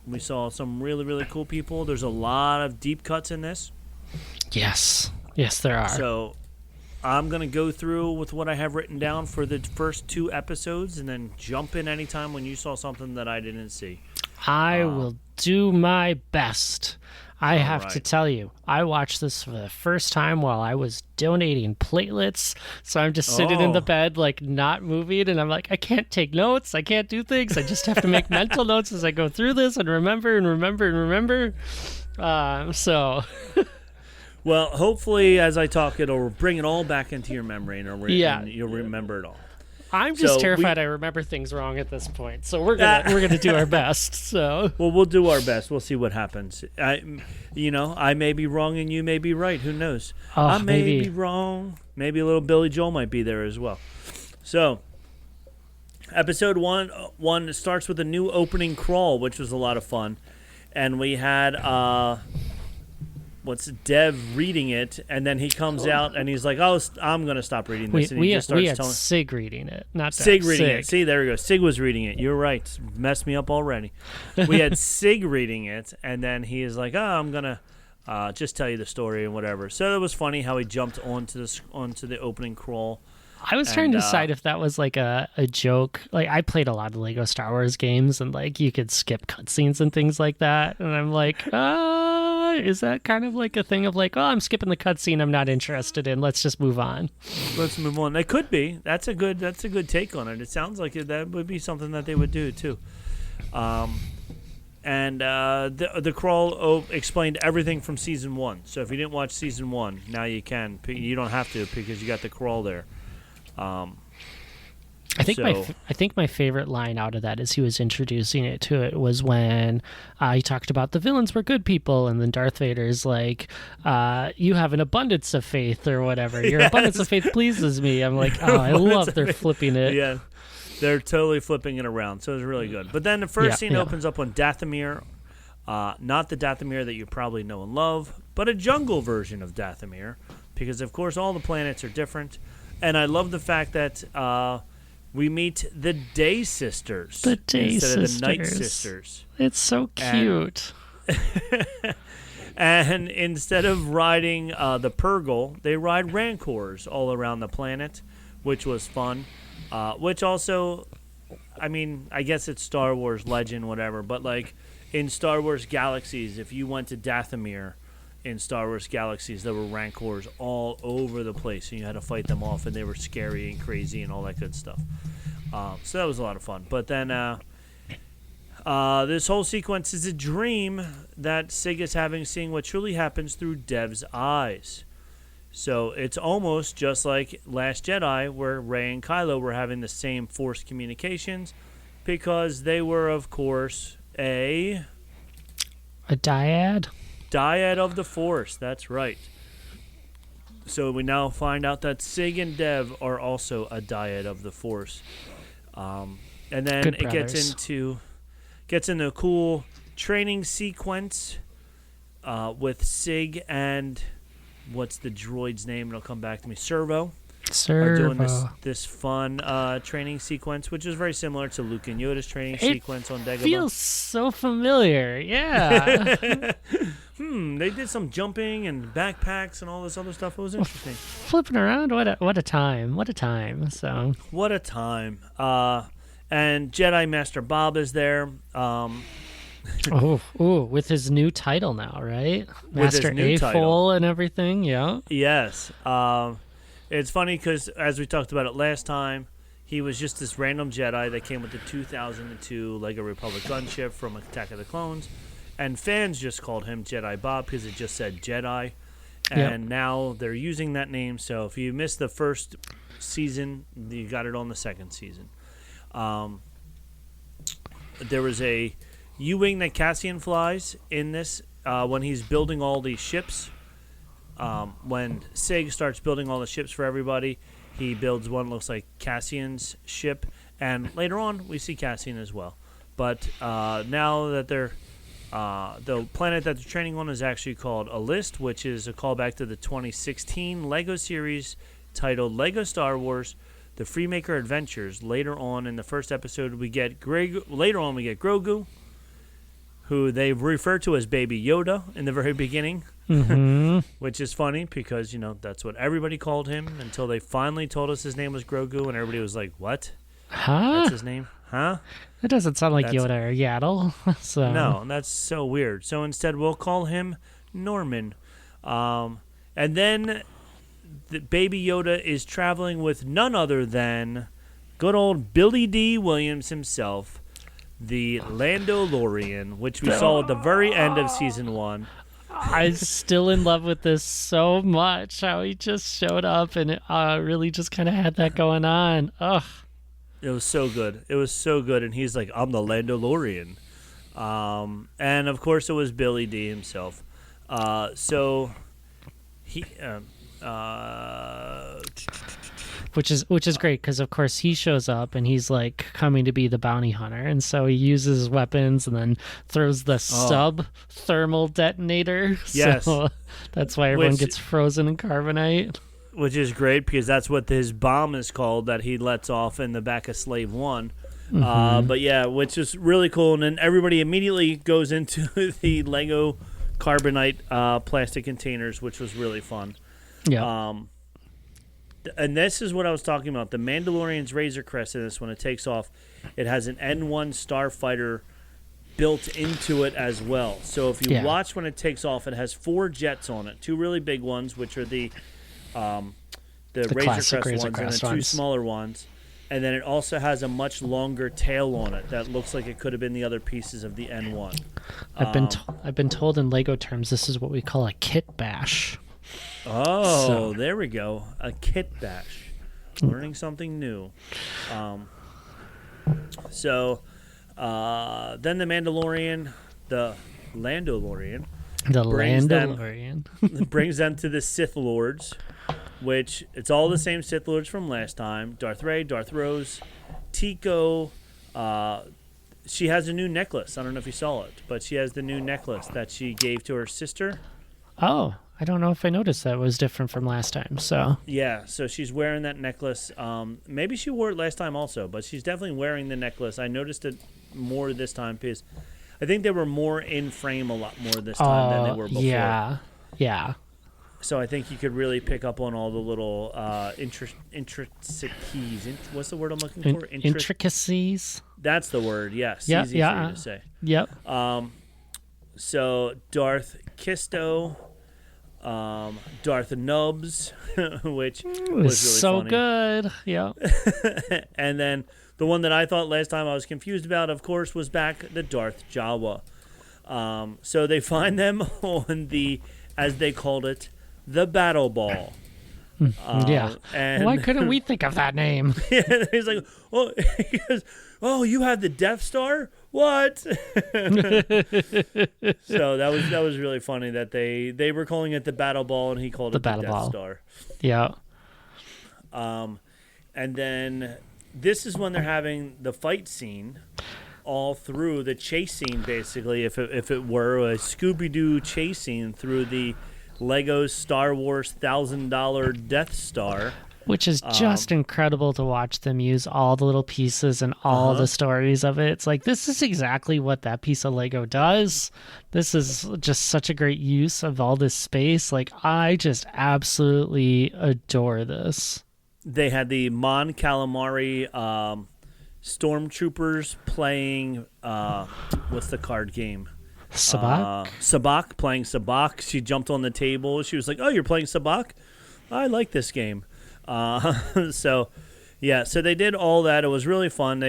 Speaker 2: We saw some really, really cool people. There's a lot of deep cuts in this.
Speaker 3: Yes. Yes, there are.
Speaker 2: So I'm going to go through with what I have written down for the first 2 episodes and then jump in anytime when you saw something that I didn't see.
Speaker 3: I will do my best. I have to
Speaker 2: right.
Speaker 3: tell you, I watched this for the first time while I was donating platelets. So I'm just sitting in the bed, like, not moving. And I'm like, I can't take notes. I can't do things. I just have to make mental notes as I go through this and remember and remember and remember. So...
Speaker 2: Well, hopefully, as I talk, it'll bring it all back into your memory, and you'll remember it all.
Speaker 3: I'm just terrified I remember things wrong at this point. So we're gonna do our best. So
Speaker 2: well, we'll do our best. We'll see what happens. I may be wrong and you may be right. Who knows? I may be wrong. Maybe a little Billy Joel might be there as well. So, episode one starts with a new opening crawl, which was a lot of fun, and we had Dev reading it, and then he comes out and he's like, "Oh, I'm gonna stop reading this." And he just starts telling
Speaker 3: Sig reading it, not Dev.
Speaker 2: Sig reading it. See, there we go. Sig was reading it. You're right. Messed me up already. We had Sig reading it, and then he is like, "Oh, I'm gonna just tell you the story and whatever." So it was funny how he jumped onto the opening crawl.
Speaker 3: I was trying to decide if that was like a joke. Like, I played a lot of Lego Star Wars games, and like you could skip cutscenes and things like that. And I'm like, is that kind of like a thing of like, oh, I'm skipping the cutscene I'm not interested in. Let's just move on.
Speaker 2: Let's move on. It could be. That's a good take on it. It sounds like that would be something that they would do too. And the crawl explained everything from season 1. So if you didn't watch season 1, now you can. You don't have to because you got the crawl there.
Speaker 3: I think my favorite line out of that as he was introducing it to it was when he talked about the villains were good people, and then Darth Vader's like, you have an abundance of faith or whatever. Your abundance of faith pleases me. I'm like, oh, I love they're flipping it.
Speaker 2: Yeah, they're totally flipping it around. So it's really good. But then the first scene opens up on Dathomir. Not the Dathomir that you probably know and love, but a jungle version of Dathomir, because of course all the planets are different. And I love the fact that we meet the Day Sisters instead of the Night Sisters.
Speaker 3: It's so cute.
Speaker 2: And instead of riding the Purgle, they ride Rancors all around the planet, which was fun. Which also, I mean, I guess it's Star Wars legend, whatever. But like in Star Wars Galaxies, if you went to Dathomir, in Star Wars Galaxies, there were Rancors all over the place, and you had to fight them off, and they were scary and crazy and all that good stuff. So that was a lot of fun. But then this whole sequence is a dream that Sig is having, seeing what truly happens through Dev's eyes. So it's almost just like Last Jedi, where Rey and Kylo were having the same Force communications, because they were, of course, a
Speaker 3: dyad?
Speaker 2: Dyad of the Force, that's right. So we now find out that Sig and Dev are also a dyad of the Force. And then
Speaker 3: Good
Speaker 2: it
Speaker 3: brothers.
Speaker 2: gets into a cool training sequence with Sig and what's the droid's name? It'll come back to me. Servo. Are doing this fun training sequence, which is very similar to Luke and Yoda's training sequence on Dagobah.
Speaker 3: Feels so familiar. Yeah.
Speaker 2: They did some jumping and backpacks and all this other stuff. It was interesting.
Speaker 3: Flipping around. What a time. What a time. So.
Speaker 2: What a time. And Jedi Master Bob is there.
Speaker 3: With his new title now, right?
Speaker 2: With his
Speaker 3: Master
Speaker 2: new
Speaker 3: A-Fol
Speaker 2: title.
Speaker 3: and everything, yeah.
Speaker 2: Yes. It's funny because, as we talked about it last time, he was just this random Jedi that came with the 2002 LEGO Republic gunship from Attack of the Clones. And fans just called him Jedi Bob because it just said Jedi. And now they're using that name. So if you missed the first season, you got it on the second season. There was a U-wing that Cassian flies in this when he's building all these ships. When Sig starts building all the ships for everybody, he builds one that looks like Cassian's ship. And later on, we see Cassian as well. But now that they're the planet that they're training on is actually called Alist, which is a callback to the 2016 LEGO series titled LEGO Star Wars: The Freemaker Adventures. Later on in the first episode, we get Grogu, who they refer to as Baby Yoda in the very beginning, which is funny because, that's what everybody called him until they finally told us his name was Grogu, and everybody was like, what?
Speaker 3: Huh?
Speaker 2: That's his name? Huh?
Speaker 3: That doesn't sound like Yoda or Yaddle. So.
Speaker 2: No, that's so weird. So instead, we'll call him Norman. And then the Baby Yoda is traveling with none other than good old Billy D. Williams himself, the Landolorian, which we saw at the very end of season 1.
Speaker 3: I'm still in love with this so much. How he just showed up and it really just kind of had that going on. Ugh.
Speaker 2: It was so good. It was so good. And he's like, I'm the Landolorian. And, of course, it was Billy D. himself. So he...
Speaker 3: Which is great because, of course, he shows up and he's like coming to be the bounty hunter, and so he uses his weapons and then throws the sub-thermal detonator.
Speaker 2: Yes.
Speaker 3: So that's why everyone gets frozen in carbonite.
Speaker 2: Which is great because that's what his bomb is called that he lets off in the back of Slave 1. But yeah, which is really cool. And then everybody immediately goes into the Lego carbonite plastic containers, which was really fun.
Speaker 3: Yeah.
Speaker 2: And this is what I was talking about. The Mandalorian's Razor Crest in this, when it takes off, it has an N1 starfighter built into it as well. So if you watch when it takes off, it has 4 jets on it. 2 really big ones, which are the Razor Crest ones, and then 2 smaller ones. And then it also has a much longer tail on it that looks like it could have been the other pieces of the N1.
Speaker 3: I've been told in Lego terms this is what we call a kit bash.
Speaker 2: Oh, there we go. A kit bash. Learning something new. So then the Mandalorian, the Landolorian, brings them to the Sith Lords, which it's all the same Sith Lords from last time. Darth Rey, Darth Rose, Tico. She has a new necklace. I don't know if you saw it, but she has the new necklace that she gave to her sister.
Speaker 3: Oh, I don't know if I noticed that was different from last time. So
Speaker 2: yeah, so she's wearing that necklace. Maybe she wore it last time also, but she's definitely wearing the necklace. I noticed it more this time because I think they were more in frame a lot more this time than they were before.
Speaker 3: Yeah.
Speaker 2: So I think you could really pick up on all the little intricacies. What's the word I'm looking for?
Speaker 3: Intricacies.
Speaker 2: That's the word. Yes.
Speaker 3: Yeah.
Speaker 2: Easy for you to say.
Speaker 3: Yep.
Speaker 2: So Darth Kisto. Darth Nubs, which was really
Speaker 3: so
Speaker 2: funny.
Speaker 3: good. Yeah.
Speaker 2: And then the one that I thought last time I was confused about, of course, was back the Darth Jawa. So they find them on the, as they called it, the Battle Ball.
Speaker 3: Yeah.
Speaker 2: And
Speaker 3: Why couldn't we think of that name?
Speaker 2: yeah, he's like, oh, he goes, oh, you have the Death Star? What? So that was really funny that they were calling it the Battle Ball and he called it the Death Star.
Speaker 3: Yeah.
Speaker 2: And then this is when they're having the fight scene all through the chase scene, basically, if it were a Scooby-Doo chase scene through the Lego Star Wars $1,000 Death Star.
Speaker 3: Which is just incredible to watch them use all the little pieces and all the stories of it. It's like, this is exactly what that piece of Lego does. This is just such a great use of all this space. Like, I just absolutely adore this.
Speaker 2: They had the Mon Calamari Stormtroopers playing, what's the card game?
Speaker 3: Sabak?
Speaker 2: Sabak, playing Sabak. She jumped on the table. She was like, oh, you're playing Sabak? I like this game. So they did all that. It was really fun.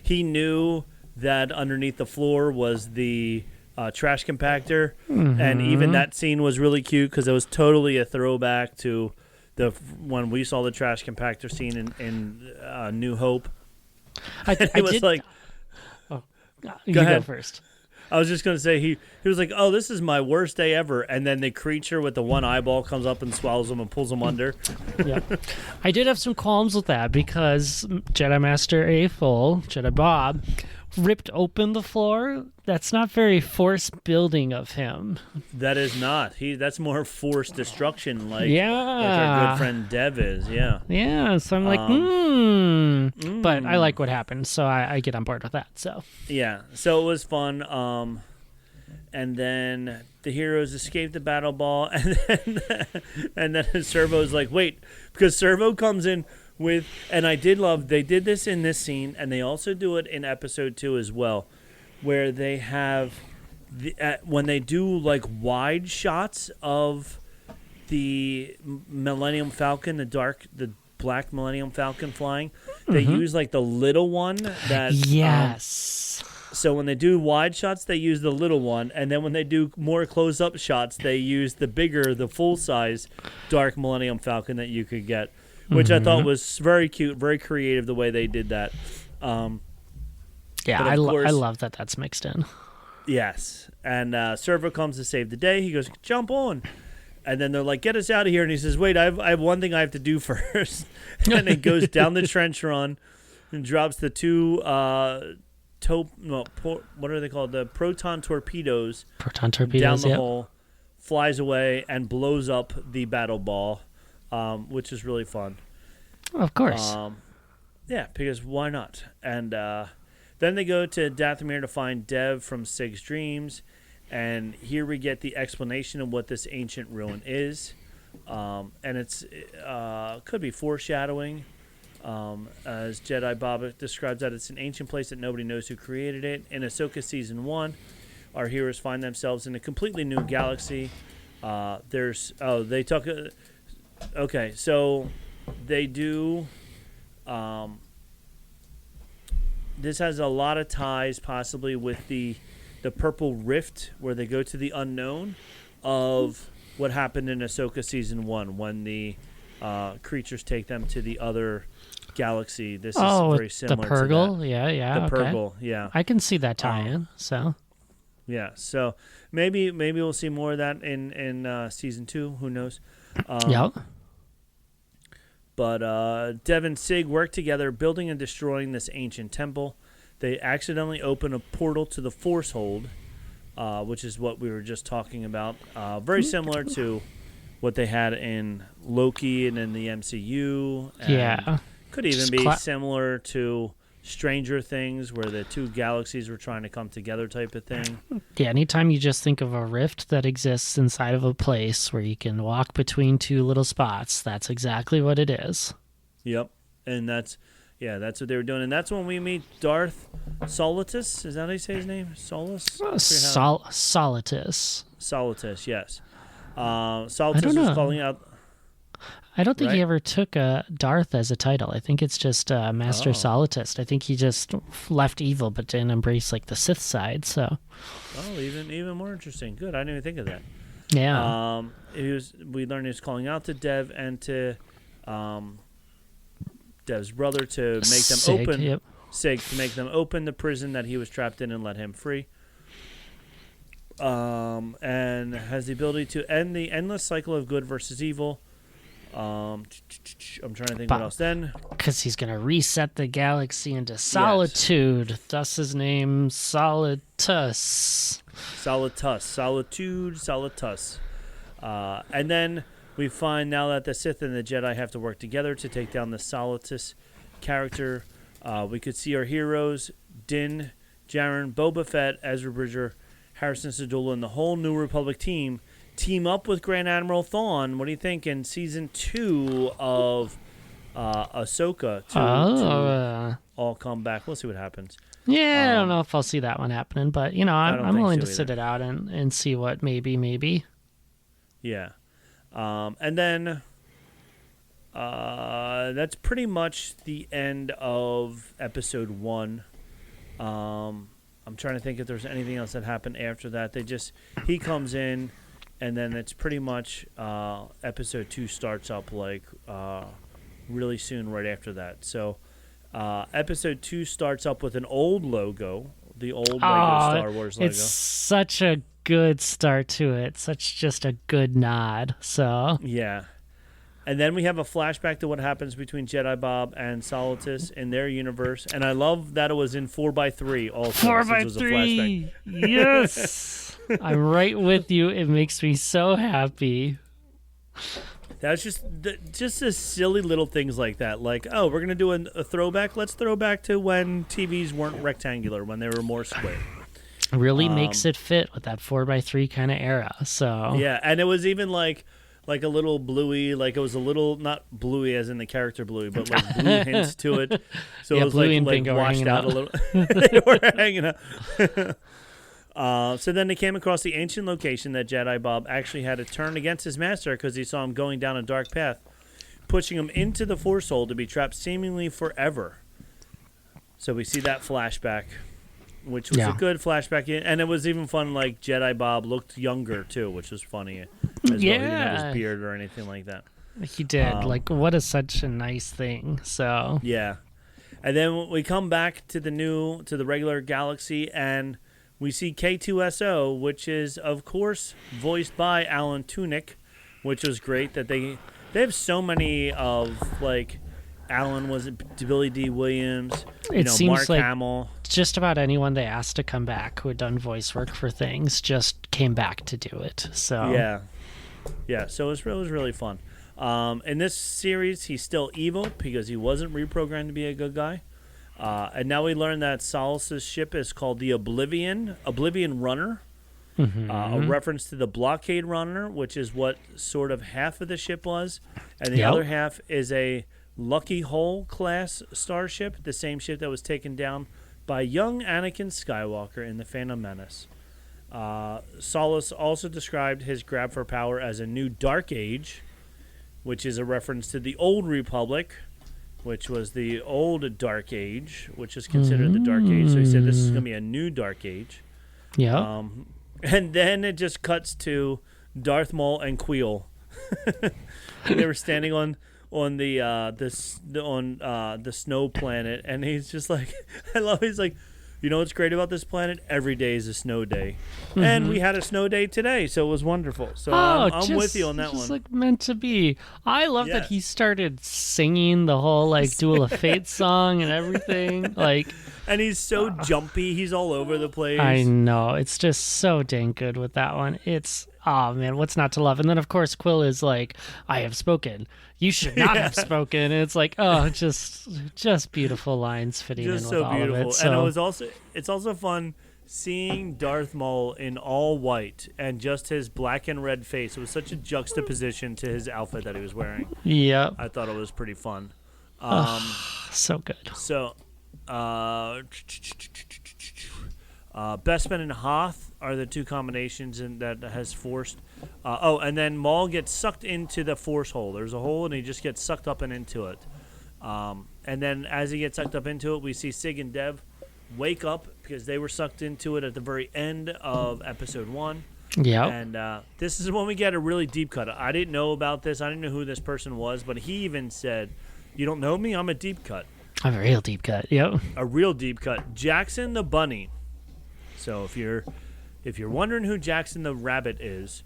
Speaker 2: He knew that underneath the floor was the trash compactor, and even that scene was really cute because it was totally a throwback to when we saw the trash compactor scene in New Hope.
Speaker 3: Go first.
Speaker 2: I was just going to say, he was like, oh, this is my worst day ever. And then the creature with the one eyeball comes up and swallows him and pulls him under.
Speaker 3: Yeah. I did have some qualms with that because Jedi Master Jedi Bob, ripped open the floor. That's not very forced building of him.
Speaker 2: That is not. That's more forced destruction like our good friend Dev is. Yeah.
Speaker 3: Yeah. So I'm like, But I like what happened, so I get on board with that. So
Speaker 2: yeah. So it was fun. And then the heroes escape the battle ball, and then Servo's like, wait, because Servo comes in with, and I did love, they did this in this scene, and they also do it in episode 2 as well, where they have, when they do like wide shots of the Millennium Falcon, the black Millennium Falcon flying, they use like the little one that...
Speaker 3: Yes.
Speaker 2: So when they do wide shots, they use the little one, and then when they do more close-up shots, they use the bigger, the full-size Dark Millennium Falcon that you could get, which I thought was very cute, very creative the way they did that.
Speaker 3: I love that that's mixed in.
Speaker 2: Yes, and Servo comes to save the day. He goes, jump on. And then they're like, get us out of here. And he says, wait, I have one thing I have to do first. And he goes down the trench run and drops the two... what are they called? The proton torpedoes. Down the hole, flies away, and blows up the battle ball, which is really fun.
Speaker 3: Of course.
Speaker 2: Yeah, because why not? And then they go to Dathomir to find Dev from Sig's dreams, and here we get the explanation of what this ancient ruin is, and it's could be foreshadowing. As Jedi Bob describes that, it's an ancient place that nobody knows who created it. In Ahsoka Season 1, our heroes find themselves in a completely new galaxy. They talk... okay, so they do... this has a lot of ties possibly with the Purple Rift, where they go to the unknown of what happened in Ahsoka Season 1 when the creatures take them to the other... galaxy. This is very similar
Speaker 3: the Purgle?
Speaker 2: to that.
Speaker 3: Yeah.
Speaker 2: The Purgle, yeah.
Speaker 3: I can see that tie-in, so.
Speaker 2: Yeah, so maybe we'll see more of that in Season 2. Who knows?
Speaker 3: Yep.
Speaker 2: But Dev and Sig work together building and destroying this ancient temple. They accidentally open a portal to the Force Hold, which is what we were just talking about. Very similar to what they had in Loki and in the MCU. And
Speaker 3: yeah.
Speaker 2: Could even be similar to Stranger Things, where the two galaxies were trying to come together type of thing.
Speaker 3: Yeah, anytime you just think of a rift that exists inside of a place where you can walk between two little spots, that's exactly what it is.
Speaker 2: Yep, and that's what they were doing. And that's when we meet Darth Solitus. Is that how you say his name?
Speaker 3: Solitus.
Speaker 2: Solitus, yes. Solitus is calling out...
Speaker 3: I don't think he ever took Darth as a title. I think it's just Master Solitist. I think he just left evil but didn't embrace like the Sith side. So,
Speaker 2: even more interesting. Good. I didn't even think of that.
Speaker 3: Yeah.
Speaker 2: We learned he was calling out to Dev and to Dev's brother to make them
Speaker 3: Sig,
Speaker 2: open.
Speaker 3: yep.
Speaker 2: Sig to make them open the prison that he was trapped in and let him free. And has the ability to end the endless cycle of good versus evil. I'm trying to think what else then.
Speaker 3: Because he's going to reset the galaxy into solitude. Yes. Thus his name, Solitus.
Speaker 2: Solitus. And then we find now that the Sith and the Jedi have to work together to take down the Solitus character. We could see our heroes, Din, Jaren, Boba Fett, Ezra Bridger, Harrison Sedula, and the whole New Republic team up with Grand Admiral Thrawn. What do you think in Season 2 of Ahsoka to all come back? We'll see what happens.
Speaker 3: Yeah, I don't know if I'll see that one happening, but, I'm willing to sit it out and see what maybe.
Speaker 2: Yeah. And then that's pretty much the end of Episode 1. I'm trying to think if there's anything else that happened after that. He comes in, and then it's pretty much Episode 2 starts up really soon right after that. So Episode 2 starts up with an old logo, the old Lego Star Wars logo.
Speaker 3: It's such a good start to it. Such just a good nod. So
Speaker 2: yeah. And then we have a flashback to what happens between Jedi Bob and Solitus in their universe. And I love that it was in 4x3 also.
Speaker 3: 4x3! Yes! I'm right with you. It makes me so happy.
Speaker 2: That's just the silly little things like that. Like, oh, we're going to do a throwback. Let's throw back to when TVs weren't rectangular, when they were more square.
Speaker 3: Really makes it fit with that 4x3 kind of era. So
Speaker 2: yeah, and it was even like a little bluey, like it was a little, not bluey as in the character bluey, but like blue hints to it. So it was like washed out a little. They were hanging out. So then they came across the ancient location that Jedi Bob actually had to turn against his master because he saw him going down a dark path, pushing him into the Force hole to be trapped seemingly forever. So we see that flashback, which was a good flashback. And it was even fun, like Jedi Bob looked younger too, which was funny as well. He didn't have his beard or anything like that.
Speaker 3: He did. Such a nice thing. So
Speaker 2: yeah. And then we come back to the regular galaxy, and we see K2SO, which is, of course, voiced by Alan Tudyk, which was great that they have so many of, like, Alan was Billy D. Williams,
Speaker 3: seems
Speaker 2: Mark
Speaker 3: like
Speaker 2: Hamill.
Speaker 3: Just about anyone they asked to come back who had done voice work for things just came back to do it. So
Speaker 2: yeah. So it was really fun. In this series, he's still evil because he wasn't reprogrammed to be a good guy. And now we learn that Solus's ship is called the Oblivion Runner, a reference to the Blockade Runner, which is what sort of half of the ship was, and the other half is a Lucky Hole class starship, the same ship that was taken down by young Anakin Skywalker in The Phantom Menace. Solus also described his grab for power as a new Dark Age, which is a reference to the Old Republic, which was the old Dark Age, which is considered the Dark Age. So he said this is going to be a new Dark Age.
Speaker 3: Yeah.
Speaker 2: And then it just cuts to Darth Maul and Queel. They were standing on the snow planet, and he's just like, he's like, you know what's great about this planet? Every day is a snow day. And we had a snow day today, so it was wonderful. So I'm with you on that one.
Speaker 3: Just like meant to be. I love that he started singing the whole like Duel of Fate song and everything. Like,
Speaker 2: and he's so jumpy. He's all over the place.
Speaker 3: I know. It's just so dang good with that one. It's, oh man, what's not to love? And then of course Quill is like, I have spoken. You should not have spoken. And it's like, oh, just beautiful lines fitting
Speaker 2: just
Speaker 3: in
Speaker 2: so
Speaker 3: with all
Speaker 2: beautiful.
Speaker 3: of it. So.
Speaker 2: And it's also fun seeing Darth Maul in all white and just his black and red face. It was such a juxtaposition to his outfit that he was wearing.
Speaker 3: Yep.
Speaker 2: I thought it was pretty fun.
Speaker 3: So good.
Speaker 2: So, Bespin and Hoth are the two combinations that has forced. And then Maul gets sucked into the Force hole. There's a hole, and he just gets sucked up and into it. And then as he gets sucked up into it, we see Sig and Dev wake up because they were sucked into it at the very end of Episode 1.
Speaker 3: Yeah.
Speaker 2: And this is when we get a really deep cut. I didn't know about this. I didn't know who this person was, but he even said, "You don't know me? I'm a deep cut."
Speaker 3: A real deep cut. Yep.
Speaker 2: A real deep cut. Jackson the Bunny. So if you're wondering who Jackson the Rabbit is,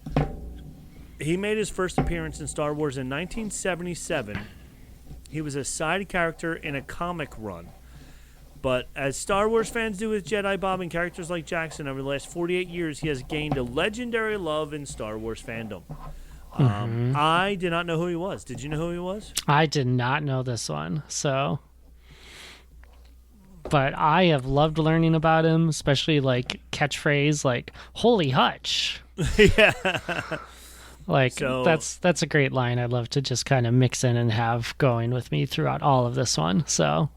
Speaker 2: he made his first appearance in Star Wars in 1977. He was a side character in a comic run. But as Star Wars fans do with Jedi Bob and characters like Jackson, over the last 48 years, he has gained a legendary love in Star Wars fandom. I did not know who he was. Did you know who he was?
Speaker 3: I did not know this one, so... But I have loved learning about him, especially, like, catchphrase, like, "Holy Hutch."
Speaker 2: Yeah.
Speaker 3: Like,
Speaker 2: So-
Speaker 3: that's a great line I'd love to just kind of mix in and have going with me throughout all of this one, so...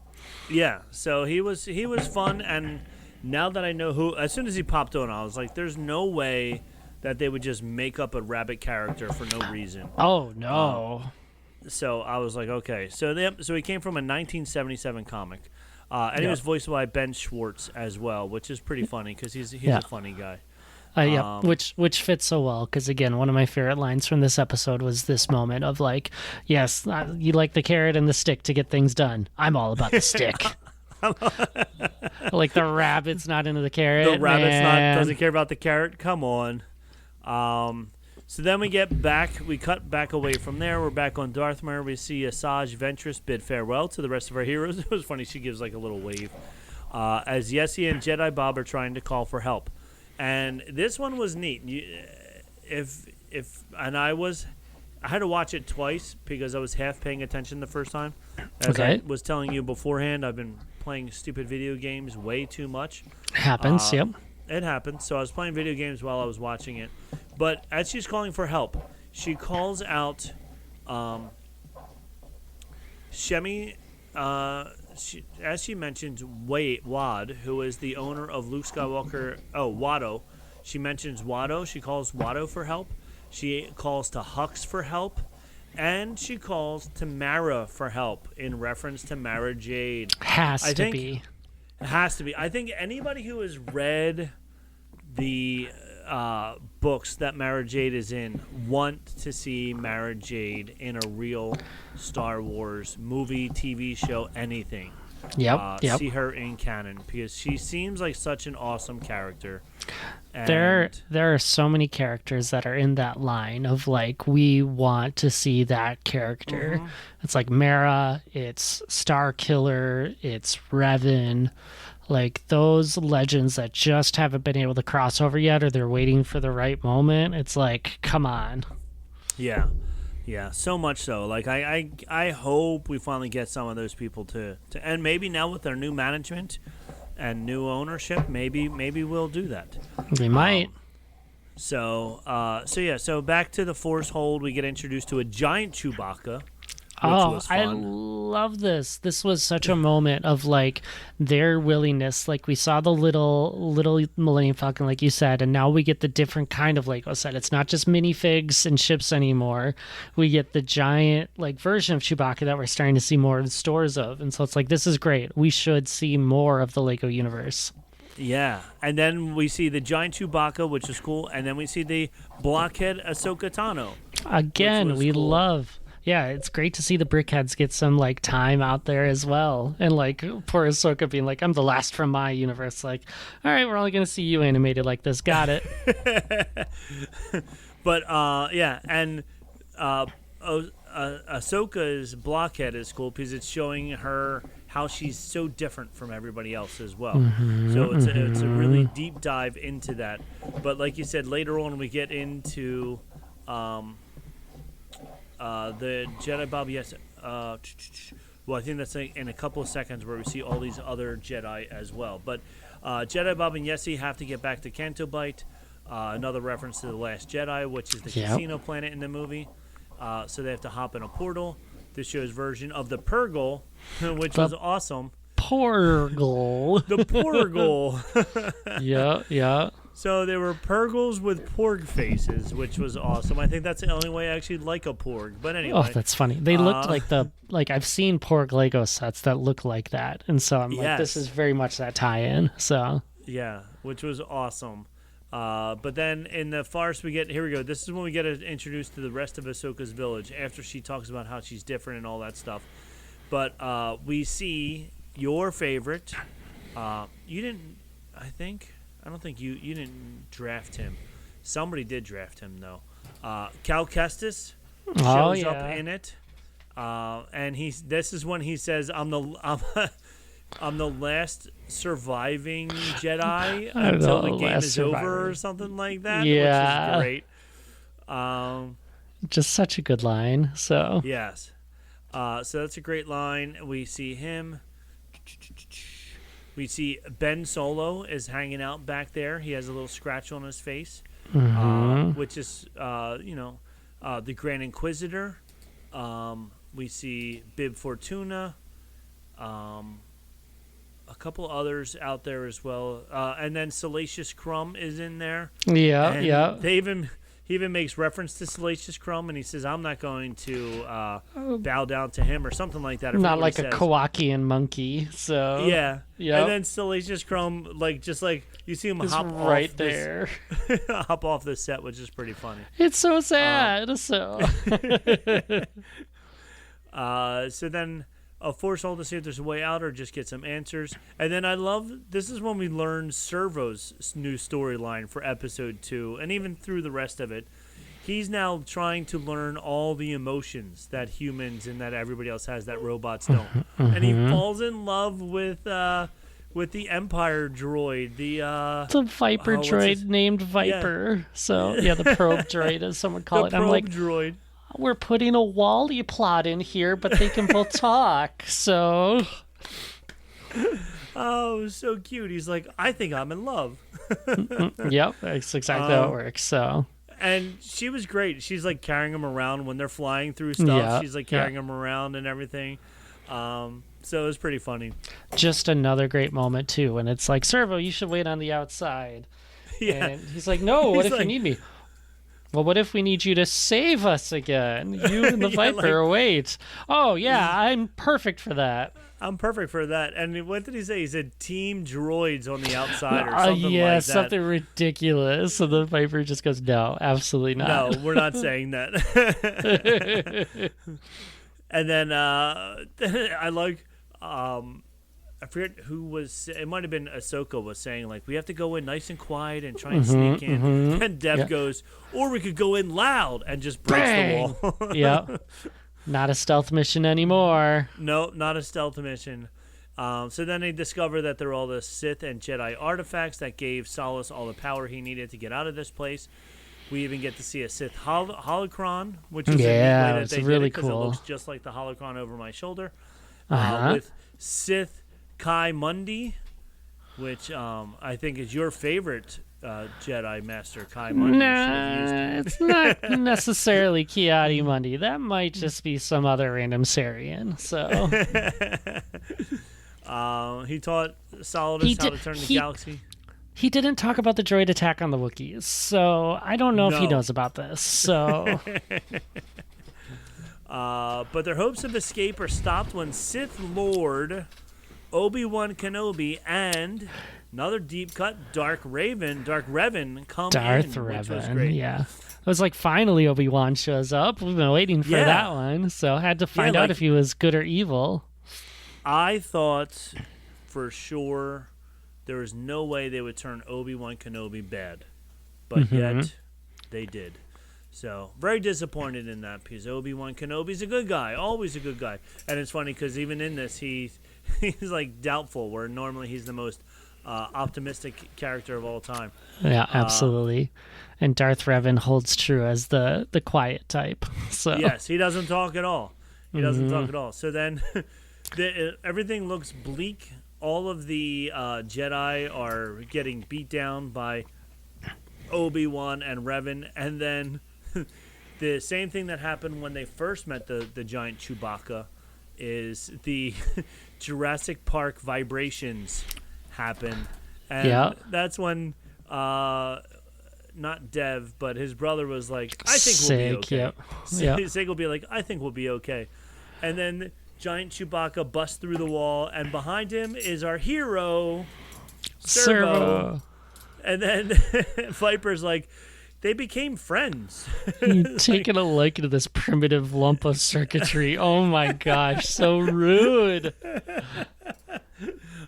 Speaker 2: Yeah, so he was fun, and now that I know who, as soon as he popped on, I was like, "There's no way that they would just make up a rabbit character for no reason."
Speaker 3: Oh, no.
Speaker 2: So I was like, "Okay." So he came from a 1977 comic, and he was voiced by Ben Schwartz as well, which is pretty funny because he's a funny guy.
Speaker 3: Yeah, which fits so well because, again, one of my favorite lines from this episode was this moment of like, "Yes, you like the carrot and the stick to get things done. I'm all about the stick." Like the rabbit's not into the carrot.
Speaker 2: The rabbit's
Speaker 3: man.
Speaker 2: doesn't care about the carrot. Come on. So then we cut back away from there. We're back on Darthmere. We see Asajj Ventress bid farewell to the rest of our heroes. It was funny. She gives like a little wave as Yessie and Jedi Bob are trying to call for help. And this one was neat. I had to watch it twice because I was half paying attention the first time. As I was telling you beforehand, I've been playing stupid video games way too much.
Speaker 3: Happens, yep.
Speaker 2: It happens. So I was playing video games while I was watching it. But as she's calling for help, she calls out Shemi. As she mentions Wad, who is the owner of Luke Skywalker. Oh, Watto. She mentions Watto. She calls Watto for help. She calls to Hux for help. And she calls to Mara for help in reference to Mara Jade.
Speaker 3: Has to be.
Speaker 2: It has to be. I think anybody who has read the books that Mara Jade is in want to see Mara Jade in a real Star Wars movie, TV show, anything.
Speaker 3: Yep.
Speaker 2: See her in canon because she seems like such an awesome character. And
Speaker 3: There are so many characters that are in that line of like we want to see that character. It's like Mara, it's Starkiller, it's Revan. Like those legends that just haven't been able to cross over yet or they're waiting for the right moment. It's like, come on.
Speaker 2: Yeah, so much so. Like I hope we finally get some of those people to and maybe now with their new management and new ownership, maybe we'll do that.
Speaker 3: We might.
Speaker 2: So back to the Force Hold, we get introduced to a giant Chewbacca. Was fun.
Speaker 3: I love this. This was such a moment of like their willingness. Like we saw the little Millennium Falcon, like you said, and now we get the different kind of Lego set. It's not just minifigs and ships anymore. We get the giant like version of Chewbacca that we're starting to see more in stores of. And so it's like this is great. We should see more of the Lego universe.
Speaker 2: Yeah, and then we see the giant Chewbacca, which is cool, and then we see the blockhead Ahsoka Tano.
Speaker 3: Again, we
Speaker 2: cool.
Speaker 3: love. Yeah, it's great to see the brickheads get some like time out there as well, and like poor Ahsoka being like, "I'm the last from my universe." Like, all right, we're only gonna see you animated like this. Got it.
Speaker 2: But yeah, and Ahsoka's blockhead is cool because it's showing her how she's so different from everybody else as well. So it's a really deep dive into that. But like you said, later on we get into the Jedi Bob, yes. Well, I think that's in a couple of seconds where we see all these other Jedi as well. But Jedi Bob and Yessie have to get back to Canto Bight. Another reference to The Last Jedi, which is the casino planet in the movie. So they have to hop in a portal. This show's version of the Purgle, which was awesome.
Speaker 3: Porgle.
Speaker 2: The Porgle.
Speaker 3: Yeah.
Speaker 2: So there were Purgles with porg faces, which was awesome. I think that's the only way I actually like a porg. But anyway.
Speaker 3: Oh, that's funny. They looked like I've seen porg Lego sets that look like that. And so I'm like, this is very much that tie-in. So
Speaker 2: yeah, which was awesome. But then in the farce, here we go. This is when we get introduced to the rest of Ahsoka's village after she talks about how she's different and all that stuff. But we see your favorite. You didn't, I don't think you didn't draft him. Somebody did draft him, though. Cal Kestis shows up in it. And this is when he says, I'm the last surviving Jedi until the game is over or something like that, which is great.
Speaker 3: Just such a good line. So
Speaker 2: yes. So that's a great line. We see him. We see Ben Solo is hanging out back there. He has a little scratch on his face, which is, the Grand Inquisitor. We see Bib Fortuna. A couple others out there as well. And then Salacious Crumb is in there.
Speaker 3: Yeah.
Speaker 2: He even makes reference to Salacious Crumb, and he says, I'm not going to bow down to him or something like that.
Speaker 3: Not like a Kowakian monkey. So
Speaker 2: yeah. And then Salacious Crumb, you see him hop
Speaker 3: right
Speaker 2: off
Speaker 3: there.
Speaker 2: hop off the set, which is pretty funny.
Speaker 3: It's so sad. So
Speaker 2: then force all to see if there's a way out or just get some answers. And then this is when we learn Servo's new storyline for episode 2, and even through the rest of it. He's now trying to learn all the emotions that humans and that everybody else has that robots don't. And he falls in love with the Empire droid, the
Speaker 3: Viper droid named Viper. Yeah. So the probe droid, as someone call it.
Speaker 2: The probe droid.
Speaker 3: We're putting a Wally plot in here, but they can both talk, so...
Speaker 2: Oh, it was so cute. He's like, I think I'm in love.
Speaker 3: Yep, that's exactly how it works, so...
Speaker 2: And she was great. She's, carrying him around when they're flying through stuff.
Speaker 3: Yeah,
Speaker 2: she's, carrying him around and everything. So it was pretty funny.
Speaker 3: Just another great moment, too, when it's like, Servo, you should wait on the outside.
Speaker 2: Yeah.
Speaker 3: And he's like, no, what if you need me? Well, what if we need you to save us again? You and the Viper, wait. Oh, yeah, I'm perfect for that.
Speaker 2: I'm perfect for that. And what did he say? He said team droids on the outside or something like that.
Speaker 3: Something ridiculous. So the Viper just goes, no, absolutely not.
Speaker 2: No, we're not saying that. And then I like... I forget who was. It might have been Ahsoka was saying we have to go in nice and quiet and try and sneak in. And Dev goes, or we could go in loud and just break the wall.
Speaker 3: Yeah, not a stealth mission anymore.
Speaker 2: No, not a stealth mission. So then they discover that they're all the Sith and Jedi artifacts that gave Solace all the power he needed to get out of this place. We even get to see a Sith holocron, which is
Speaker 3: it's really
Speaker 2: cool. It looks just like the holocron over my shoulder, with Sith Kai Mundi, which I think is your favorite Jedi Master, Kai Mundi.
Speaker 3: Nah, it's not necessarily Kiadi Mundi. That might just be some other random Sarian. So
Speaker 2: he taught Solidus how to turn the galaxy.
Speaker 3: He didn't talk about the droid attack on the Wookiees, so I don't know if he knows about this. So,
Speaker 2: but their hopes of escape are stopped when Sith Lord Obi-Wan Kenobi and another deep cut Darth Revan come in, which was great.
Speaker 3: Yeah. It was like finally Obi-Wan shows up. We've been waiting for that one, so I had to find out if he was good or evil.
Speaker 2: I thought for sure there was no way they would turn Obi-Wan Kenobi bad, but yet they did. So, very disappointed in that because Obi-Wan Kenobi's a good guy, always a good guy. And it's funny because even in this, he's doubtful, where normally he's the most optimistic character of all time.
Speaker 3: Yeah, absolutely. And Darth Revan holds true as the quiet type. So
Speaker 2: yes, he doesn't talk at all. He doesn't talk at all. So then everything looks bleak. All of the Jedi are getting beat down by Obi-Wan and Revan. And then the same thing that happened when they first met the giant Chewbacca is the Jurassic Park vibrations happen. And that's when not Dev, but his brother was like, I think we'll be okay. Sig will be like, I think we'll be okay. And then giant Chewbacca busts through the wall, and behind him is our hero, Servo. And then Viper's like, they became friends.
Speaker 3: Taking a look at this primitive lump of circuitry. Oh my gosh, so rude.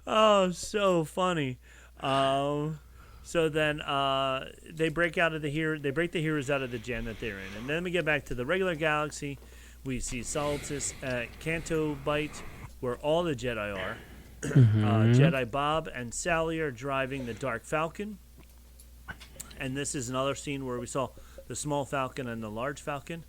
Speaker 2: Oh, so funny. So then they break the heroes out of the jam that they're in, and then we get back to the regular galaxy. We see Solstice at Canto Bight, where all the Jedi are. Jedi Bob and Sally are driving the Dark Falcon, and this is another scene where we saw the small Falcon and the large Falcon.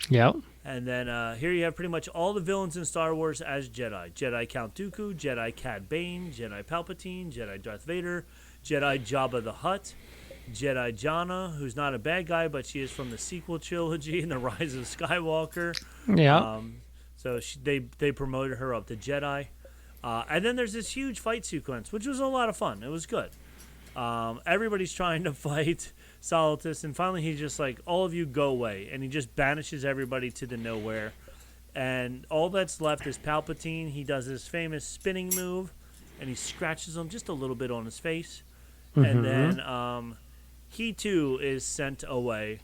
Speaker 3: Yep.
Speaker 2: And then here you have pretty much all the villains in Star Wars as Jedi. Jedi Count Dooku, Jedi Cad Bane, Jedi Palpatine, Jedi Darth Vader, Jedi Jabba the Hutt, Jedi Jannah, who's not a bad guy, but she is from the sequel trilogy in The Rise of Skywalker.
Speaker 3: Yeah.
Speaker 2: So they promoted her up to Jedi. And then there's this huge fight sequence, which was a lot of fun. It was good. Everybody's trying to fight Solstice, and finally he's just like, all of you go away, and he just banishes everybody to the nowhere, and all that's left is Palpatine. He does his famous spinning move, and he scratches him just a little bit on his face, and then he too is sent away.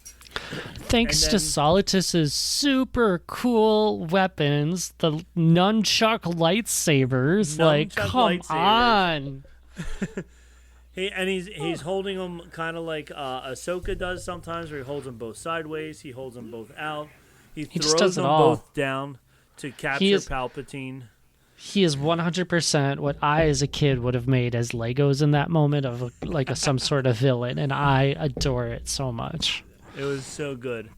Speaker 3: Thanks to Solstice's super cool weapons, the nunchuck lightsabers. Come on.
Speaker 2: He's holding them kind of like Ahsoka does sometimes, where he holds them both sideways. He holds them both out. He throws them both down to capture Palpatine.
Speaker 3: He is 100% what I, as a kid, would have made as Legos in that moment of some sort of villain, and I adore it so much.
Speaker 2: It was so good.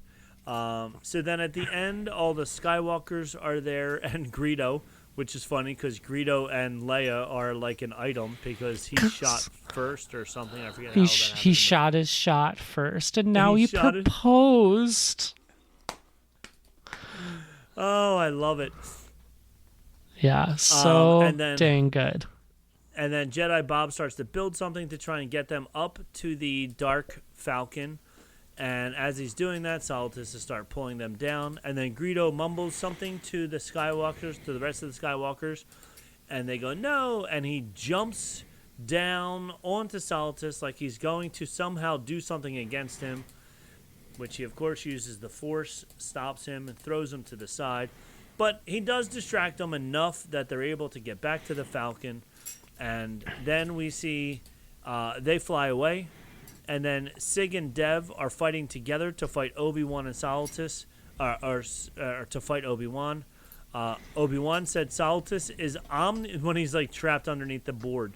Speaker 2: So then at the end, all the Skywalkers are there, and Greedo, which is funny because Greedo and Leia are like an item because he shot first or something. I forget how that happened.
Speaker 3: He shot his shot first, and now he proposed.
Speaker 2: Oh, I love it.
Speaker 3: Yeah, so dang good.
Speaker 2: And then Jedi Bob starts to build something to try and get them up to the Dark Falcon. And as he's doing that, Solstice to start pulling them down. And then Greedo mumbles something to the Skywalkers, to the rest of the Skywalkers. And they go, no. And he jumps down onto Solstice like he's going to somehow do something against him, which he, of course, uses the Force, stops him, and throws him to the side. But he does distract them enough that they're able to get back to the Falcon. And then we see they fly away. And then Sig and Dev are fighting together to fight Obi-Wan and Solstice, or to fight Obi-Wan. Obi-Wan said Solstice is when he's like trapped underneath the board.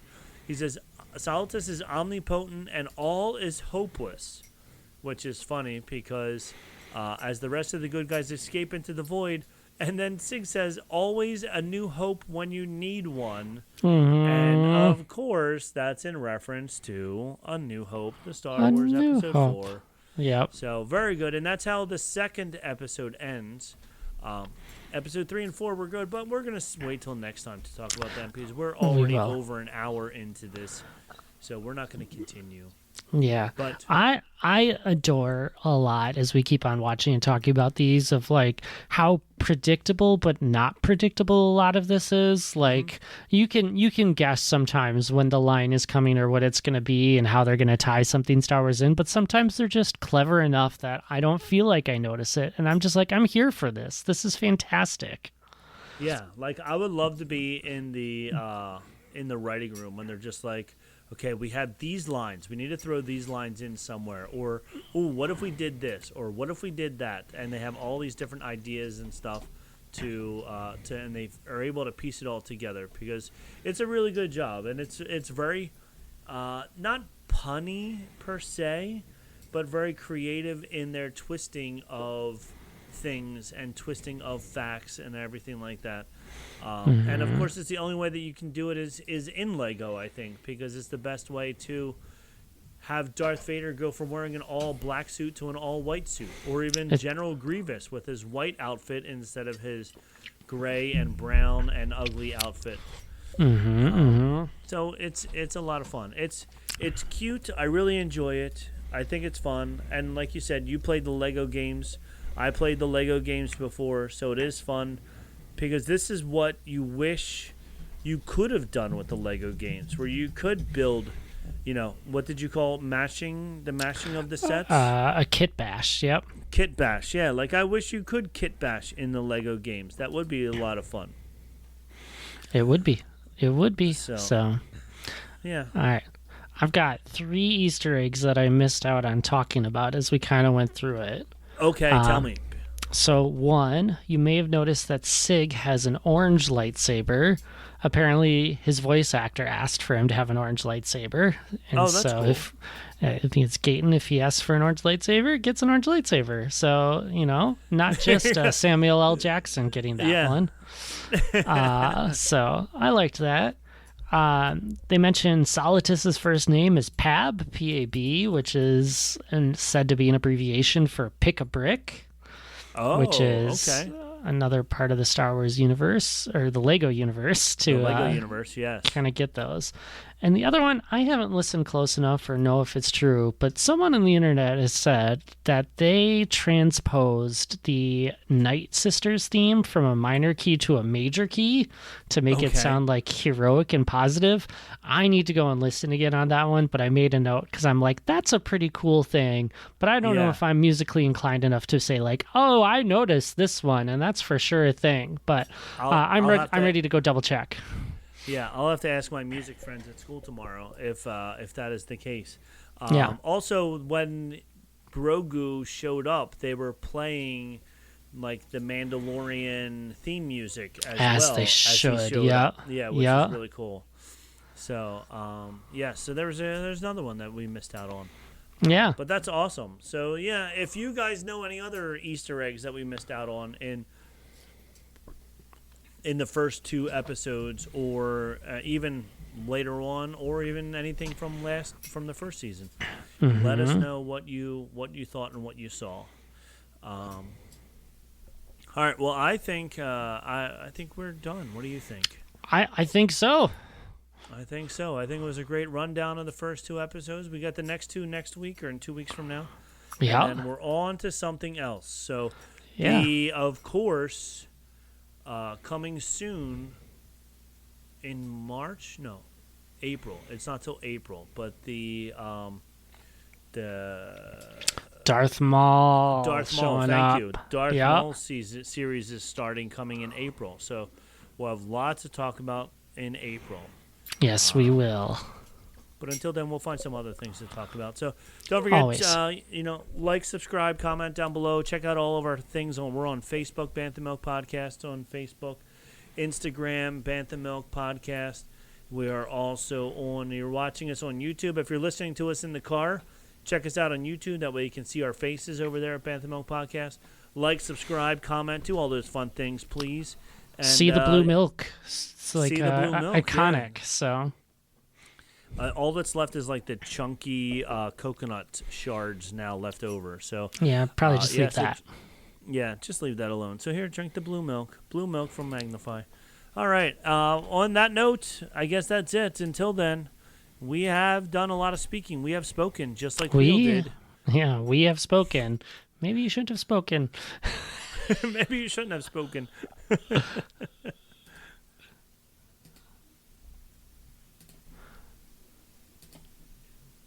Speaker 2: He says Solstice is omnipotent and all is hopeless, which is funny because as the rest of the good guys escape into the void, and then Sig says, always a new hope when you need one. And, of course, that's in reference to A New Hope, the Star Wars Episode 4.
Speaker 3: Yep.
Speaker 2: So, very good. And that's how the second episode ends. Episode 3 and 4 were good, but we're going to wait till next time to talk about them because we're already over an hour into this. So, we're not going to continue.
Speaker 3: Yeah,
Speaker 2: but
Speaker 3: I adore a lot as we keep on watching and talking about these of like how predictable but not predictable a lot of this is. Like you can guess sometimes when the line is coming or what it's going to be and how they're going to tie something Star Wars in, but sometimes they're just clever enough that I don't feel like I notice it, and I'm just like, I'm here for this. This is fantastic.
Speaker 2: Yeah, like I would love to be in the writing room when they're just like, okay, we have these lines. We need to throw these lines in somewhere. Or, ooh, what if we did this? Or what if we did that? And they have all these different ideas and stuff and they are able to piece it all together because it's a really good job. And it's very, not punny per se, but very creative in their twisting of things and twisting of facts and everything like that. And of course, it's the only way that you can do it is in Lego, I think, because it's the best way to have Darth Vader go from wearing an all black suit to an all white suit, or even General Grievous with his white outfit instead of his gray and brown and ugly outfit. So it's a lot of fun. It's cute. I really enjoy it. I think it's fun. And like you said, you played the Lego games. I played the Lego games before, so it is fun. Because this is what you wish you could have done with the Lego games, where you could build what did you call the mashing of the sets?
Speaker 3: A kit bash. Yep.
Speaker 2: Kit bash. Yeah, like I wish you could kit bash in the Lego games. That would be a lot of fun.
Speaker 3: It would be. So.
Speaker 2: Yeah.
Speaker 3: All right. I've got 3 Easter eggs that I missed out on talking about as we kind of went through it.
Speaker 2: Okay, tell me.
Speaker 3: So, 1, you may have noticed that Sig has an orange lightsaber. Apparently, his voice actor asked for him to have an orange lightsaber. And
Speaker 2: that's
Speaker 3: so
Speaker 2: cool.
Speaker 3: I think it's Gaten, if he asks for an orange lightsaber, gets an orange lightsaber. So, not just Samuel L. Jackson getting that one. So, I liked that. They mentioned Solitus's first name is Pab, P-A-B, which is said to be an abbreviation for pick a brick.
Speaker 2: Oh,
Speaker 3: which is
Speaker 2: okay.
Speaker 3: another part of the Star Wars universe, or the Lego universe, to
Speaker 2: the Lego universe, yes.
Speaker 3: kind of get those. And the other one, I haven't listened close enough or know if it's true, but someone on the internet has said that they transposed the Night Sisters theme from a minor key to a major key to make it sound like heroic and positive. I need to go and listen again on that one, but I made a note because I'm like, that's a pretty cool thing, but I don't know if I'm musically inclined enough to say like, oh, I noticed this one, and that's for sure a thing. But I'm ready to go double check.
Speaker 2: Yeah, I'll have to ask my music friends at school tomorrow if that is the case. Also, when Grogu showed up, they were playing like the Mandalorian theme music as well.
Speaker 3: They should.
Speaker 2: As he showed up. Yeah, which is really cool. So, so there's another one that we missed out on.
Speaker 3: Yeah.
Speaker 2: But that's awesome. So, yeah, if you guys know any other Easter eggs that we missed out on in the first 2 episodes, or even later on, or even anything from the first season, let us know what you thought and what you saw. All right. Well, I think I think we're done. What do you think?
Speaker 3: I think so.
Speaker 2: I think so. I think it was a great rundown of the first 2 episodes. We got the next 2 next week, or in 2 weeks from now.
Speaker 3: Yeah.
Speaker 2: And we're on to something else. So, of course. Coming soon in March? No, April. It's not till April, but the
Speaker 3: Darth Maul.
Speaker 2: Thank you. Darth Maul series is coming in April, so we'll have lots to talk about in April.
Speaker 3: Yes, we will.
Speaker 2: But until then, we'll find some other things to talk about. So don't forget, like, subscribe, comment down below. Check out all of our things. We're on Facebook, Bantha Milk Podcast on Facebook. Instagram, Bantha Milk Podcast. We are also you're watching us on YouTube. If you're listening to us in the car, check us out on YouTube. That way you can see our faces over there at Bantha Milk Podcast. Like, subscribe, comment, do all those fun things, please. And,
Speaker 3: see the blue milk. It's like
Speaker 2: see the blue milk,
Speaker 3: iconic, so...
Speaker 2: all that's left is like the chunky coconut shards now left over. So
Speaker 3: yeah, probably just leave that.
Speaker 2: Just leave that alone. So here, drink the blue milk from Magnify. All right. On that note, I guess that's it. Until then, we have done a lot of speaking. We have spoken, just like we did.
Speaker 3: Yeah, we have spoken. Maybe you shouldn't have spoken.
Speaker 2: Maybe you shouldn't have spoken.